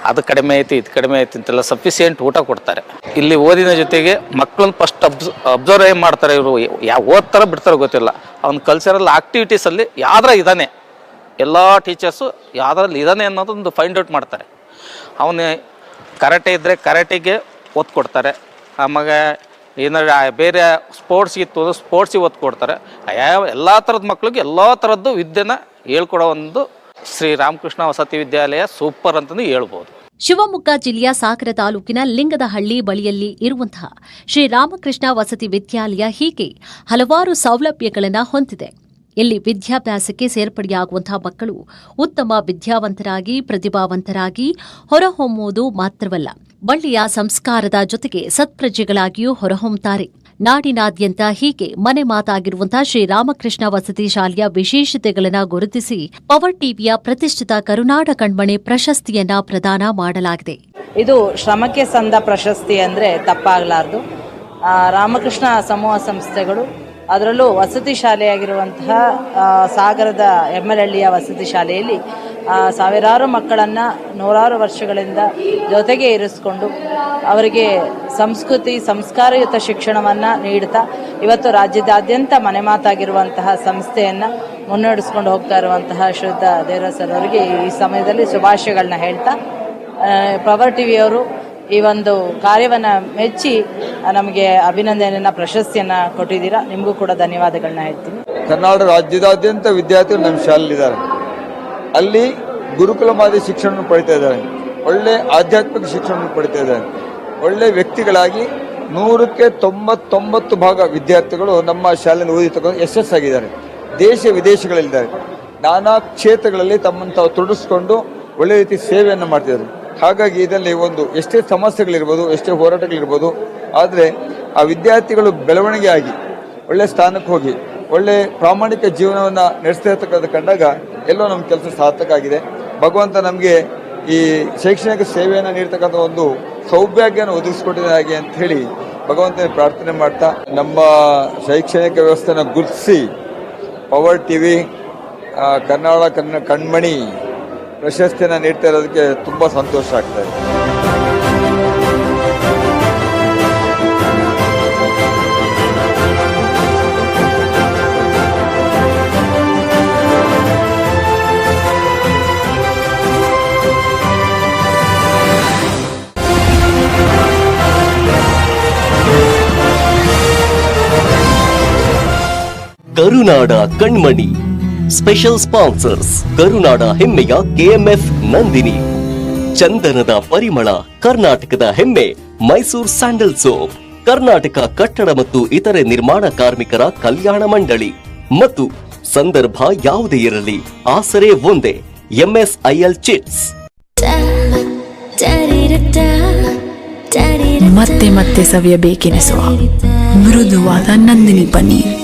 ಅದು ಕಡಿಮೆ ಐತಿ ಇದು ಕಡಿಮೆ ಐತಿ ಅಂತೆಲ್ಲ ಸಫಿಸಿಯೆಂಟ್ ಊಟ ಕೊಡ್ತಾರೆ. ಇಲ್ಲಿ ಓದಿನ ಜೊತೆಗೆ ಮಕ್ಕಳನ್ನ ಫಸ್ಟ್ ಅಬ್ಸರ್ವ್ ಏನು ಮಾಡ್ತಾರೆ ಇವರು, ಓದ್ತಾರ ಬಿಡ್ತಾರೋ ಗೊತ್ತಿಲ್ಲ. ಅವ್ನ ಕಲ್ಚರಲ್ ಆಕ್ಟಿವಿಟೀಸಲ್ಲಿ ಯಾವ್ದ್ರ ಇದ್ದಾನೆ, ಎಲ್ಲ ಟೀಚರ್ಸು ಯಾವ್ದ್ರಲ್ಲಿ ಇದ್ದಾನೆ ಅನ್ನೋದೊಂದು ಫೈಂಡ್ ಔಟ್ ಮಾಡ್ತಾರೆ. ಅವನು ಕರಾಟೆ ಇದ್ದರೆ ಕರಾಟೆಗೆ ಒತ್ತು ಕೊಡ್ತಾರೆ. ಆವಾಗ ಏನಾದ್ರು ಬೇರೆ ಸ್ಪೋರ್ಟ್ಸ್ಗೆ ಇತ್ತು ಅಂದರೆ ಸ್ಪೋರ್ಟ್ಸಿಗೆ ಒತ್ತು ಕೊಡ್ತಾರೆ. ಎಲ್ಲ ಥರದ ಮಕ್ಳಿಗೆ ಎಲ್ಲ ಥರದ್ದು ವಿದ್ಯೆನ ಹೇಳ್ಕೊಡೋ ಒಂದು ಶ್ರೀರಾಮಕೃಷ್ಣ ವಸತಿ ವಿದ್ಯಾಲಯ ಸೂಪರ್ ಅಂತಂದು ಹೇಳ್ಬೋದು. ಶಿವಮೊಗ್ಗ ಜಿಲ್ಲೆಯ ಸಾಗರ ತಾಲೂಕಿನ ಲಿಂಗದಹಳ್ಳಿ ಬಳಿಯಲ್ಲಿ ಇರುವಂತಹ ಶ್ರೀರಾಮಕೃಷ್ಣ ವಸತಿ ವಿದ್ಯಾಲಯ ಹೀಗೆ ಹಲವಾರು ಸೌಲಭ್ಯಗಳನ್ನು ಹೊಂದಿದೆ. ಇಲ್ಲಿ ವಿದ್ಯಾಭ್ಯಾಸಕ್ಕೆ ಸೇರ್ಪಡೆಯಾಗುವಂತಹ ಮಕ್ಕಳು ಉತ್ತಮ ವಿದ್ಯಾವಂತರಾಗಿ, ಪ್ರತಿಭಾವಂತರಾಗಿ ಹೊರಹೊಮ್ಮುವುದು ಮಾತ್ರವಲ್ಲ, ಒಳ್ಳೆಯ ಸಂಸ್ಕಾರದ ಜೊತೆಗೆ ಸತ್ಪ್ರಜೆಗಳಾಗಿಯೂ ಹೊರಹೊಮ್ಮುತ್ತಾರೆ. ನಾಡಿನಾದ್ಯಂತ ಹೀಗೆ ಮನೆ ಮಾತಾಗಿರುವಂತಹ ಶ್ರೀರಾಮಕೃಷ್ಣ ವಸತಿ ಶಾಲೆಯ ವಿಶೇಷತೆಗಳನ್ನು ಗುರುತಿಸಿ ಪವರ್ ಟಿವಿಯ ಪ್ರತಿಷ್ಠಿತ ಕರುನಾಡ ಕಣ್ಮಣಿ ಪ್ರಶಸ್ತಿಯನ್ನ ಪ್ರದಾನ ಮಾಡಲಾಗಿದೆ. ಇದು ಶ್ರಮಕ್ಕೆ ಸಂದ ಪ್ರಶಸ್ತಿ ಅಂದರೆ ತಪ್ಪಾಗಲಾರದು. ರಾಮಕೃಷ್ಣ ಸಮೂಹ ಸಂಸ್ಥೆಗಳು, ಅದರಲ್ಲೂ ವಸತಿ ಶಾಲೆಯಾಗಿರುವಂತಹ ಸಾಗರದ ಎಮ್ಮರಹಳ್ಳಿಯ ವಸತಿ ಶಾಲೆಯಲ್ಲಿ ಸಾವಿರಾರು ಮಕ್ಕಳನ್ನು ನೂರಾರು ವರ್ಷಗಳಿಂದ ಜೊತೆಗೆ ಇರಿಸಿಕೊಂಡು ಅವರಿಗೆ ಸಂಸ್ಕೃತಿ ಸಂಸ್ಕಾರಯುತ ಶಿಕ್ಷಣವನ್ನು ನೀಡ್ತಾ ಇವತ್ತು ರಾಜ್ಯದಾದ್ಯಂತ ಮನೆ ಮಾತಾಗಿರುವಂತಹ ಸಂಸ್ಥೆಯನ್ನು ಮುನ್ನಡೆಸ್ಕೊಂಡು ಹೋಗ್ತಾ ಇರುವಂತಹ ಶ್ರೀಯುತ ದೇವರಾಜ್ ಸರ್ ಅವರಿಗೆ ಈ ಸಮಯದಲ್ಲಿ ಶುಭಾಶಯಗಳನ್ನ ಹೇಳ್ತಾ, ಪವರ್ ಟಿವಿಯವರು ಈ ಒಂದು ಕಾರ್ಯವನ್ನು ಮೆಚ್ಚಿ ನಮಗೆ ಅಭಿನಂದನೆಯನ್ನ ಪ್ರಶಸ್ತಿಯನ್ನು ಕೊಟ್ಟಿದ್ದೀರಾ. ನಿಮಗೂ ಕೂಡ ಧನ್ಯವಾದಗಳನ್ನ ಹೇಳ್ತೀನಿ. ಕರ್ನಾಟಕ ರಾಜ್ಯದಾದ್ಯಂತ ವಿದ್ಯಾರ್ಥಿಗಳು ನಮ್ಮ ಶಾಲೆಯಲ್ಲಿದ್ದಾರೆ. ಅಲ್ಲಿ ಗುರುಕುಲ ಮಾದರಿ ಶಿಕ್ಷಣ ಪಡಿತಾ ಇದ್ದಾರೆ. ಒಳ್ಳೆ ಆಧ್ಯಾತ್ಮಿಕ ಶಿಕ್ಷಣ ಪಡಿತಾ ಇದ್ದಾರೆ. ಒಳ್ಳೆ ವ್ಯಕ್ತಿಗಳಾಗಿ 100ಕ್ಕೆ 99% ವಿದ್ಯಾರ್ಥಿಗಳು ನಮ್ಮ ಶಾಲೆಯಲ್ಲಿ ಓದಿ ತಗೊಂಡು ಯಶಸ್ಸಾಗಿದ್ದಾರೆ. ದೇಶ ವಿದೇಶಗಳಲ್ಲಿದ್ದಾರೆ. ನಾನಾ ಕ್ಷೇತ್ರಗಳಲ್ಲಿ ತಮ್ಮನ್ನು ತಾವು ತೊಡಗಿಸ್ಕೊಂಡು ಒಳ್ಳೆ ರೀತಿ ಸೇವೆಯನ್ನು ಮಾಡ್ತಿದ್ದಾರೆ. ಹಾಗಾಗಿ ಇದರಲ್ಲಿ ಒಂದು ಎಷ್ಟೇ ಸಮಸ್ಯೆಗಳಿರ್ಬೋದು, ಎಷ್ಟೇ ಹೋರಾಟಗಳಿರ್ಬೋದು, ಆದರೆ ಆ ವಿದ್ಯಾರ್ಥಿಗಳು ಬೆಳವಣಿಗೆ ಆಗಿ ಒಳ್ಳೆ ಸ್ಥಾನಕ್ಕೆ ಹೋಗಿ ಒಳ್ಳೆ ಪ್ರಾಮಾಣಿಕ ಜೀವನವನ್ನು ನಡೆಸ್ತಾ ಇರ್ತಕ್ಕಂಥ ಕಂಡಾಗ ಎಲ್ಲೋ ನಮ್ಮ ಕೆಲಸ ಸಾರ್ಥಕ ಆಗಿದೆ. ಭಗವಂತ ನಮಗೆ ಈ ಶೈಕ್ಷಣಿಕ ಸೇವೆಯನ್ನು ನೀಡ್ತಕ್ಕಂಥ ಒಂದು ಸೌಭಾಗ್ಯನ ಒದಗಿಸ್ಕೊಟ್ಟಿದ್ದಾಗೆ ಅಂತ ಹೇಳಿ ಭಗವಂತನ ಪ್ರಾರ್ಥನೆ ಮಾಡ್ತಾ, ನಮ್ಮ ಶೈಕ್ಷಣಿಕ ವ್ಯವಸ್ಥೆನ ಗುರುತಿಸಿ ಪವರ್ ಟಿವಿ ಕರ್ನಾಟಕ ಕಣ್ಮಣಿ ಪ್ರಶಸ್ತಿಯನ್ನು ನೀಡ್ತಾ ಇರೋದಕ್ಕೆ ತುಂಬ ಸಂತೋಷ ಆಗ್ತಾ ಇದೆ. ಕರುನಾಡ ಕಣ್ಮಣಿ ಸ್ಪೆಷಲ್ ಸ್ಪಾನ್ಸರ್ಸ್ ಕರುನಾಡ ಹೆಮ್ಮೆಯ ಕೆಎಂಎಫ್ ನಂದಿನಿ, ಚಂದನದ ಪರಿಮಳ ಕರ್ನಾಟಕದ ಹೆಮ್ಮೆ ಮೈಸೂರು ಸ್ಯಾಂಡಲ್ ಸೋಪ್, ಕರ್ನಾಟಕ ಕಟ್ಟಡ ಮತ್ತು ಇತರೆ ನಿರ್ಮಾಣ ಕಾರ್ಮಿಕರ ಕಲ್ಯಾಣ ಮಂಡಳಿ ಮತ್ತು ಸಂದರ್ಭ ಯಾವುದೇ ಇರಲಿ ಆಸರೆ ಒಂದೇ ಎಂಎಸ್ಐಎಲ್ ಚಿಟ್ಸ್. ಮತ್ತೆ ಮತ್ತೆ ಸವಿಯಬೇಕೆನಿಸುವ ಮೃದುವಾದ ನಂದಿನಿ ಪನ್ನೀರ್.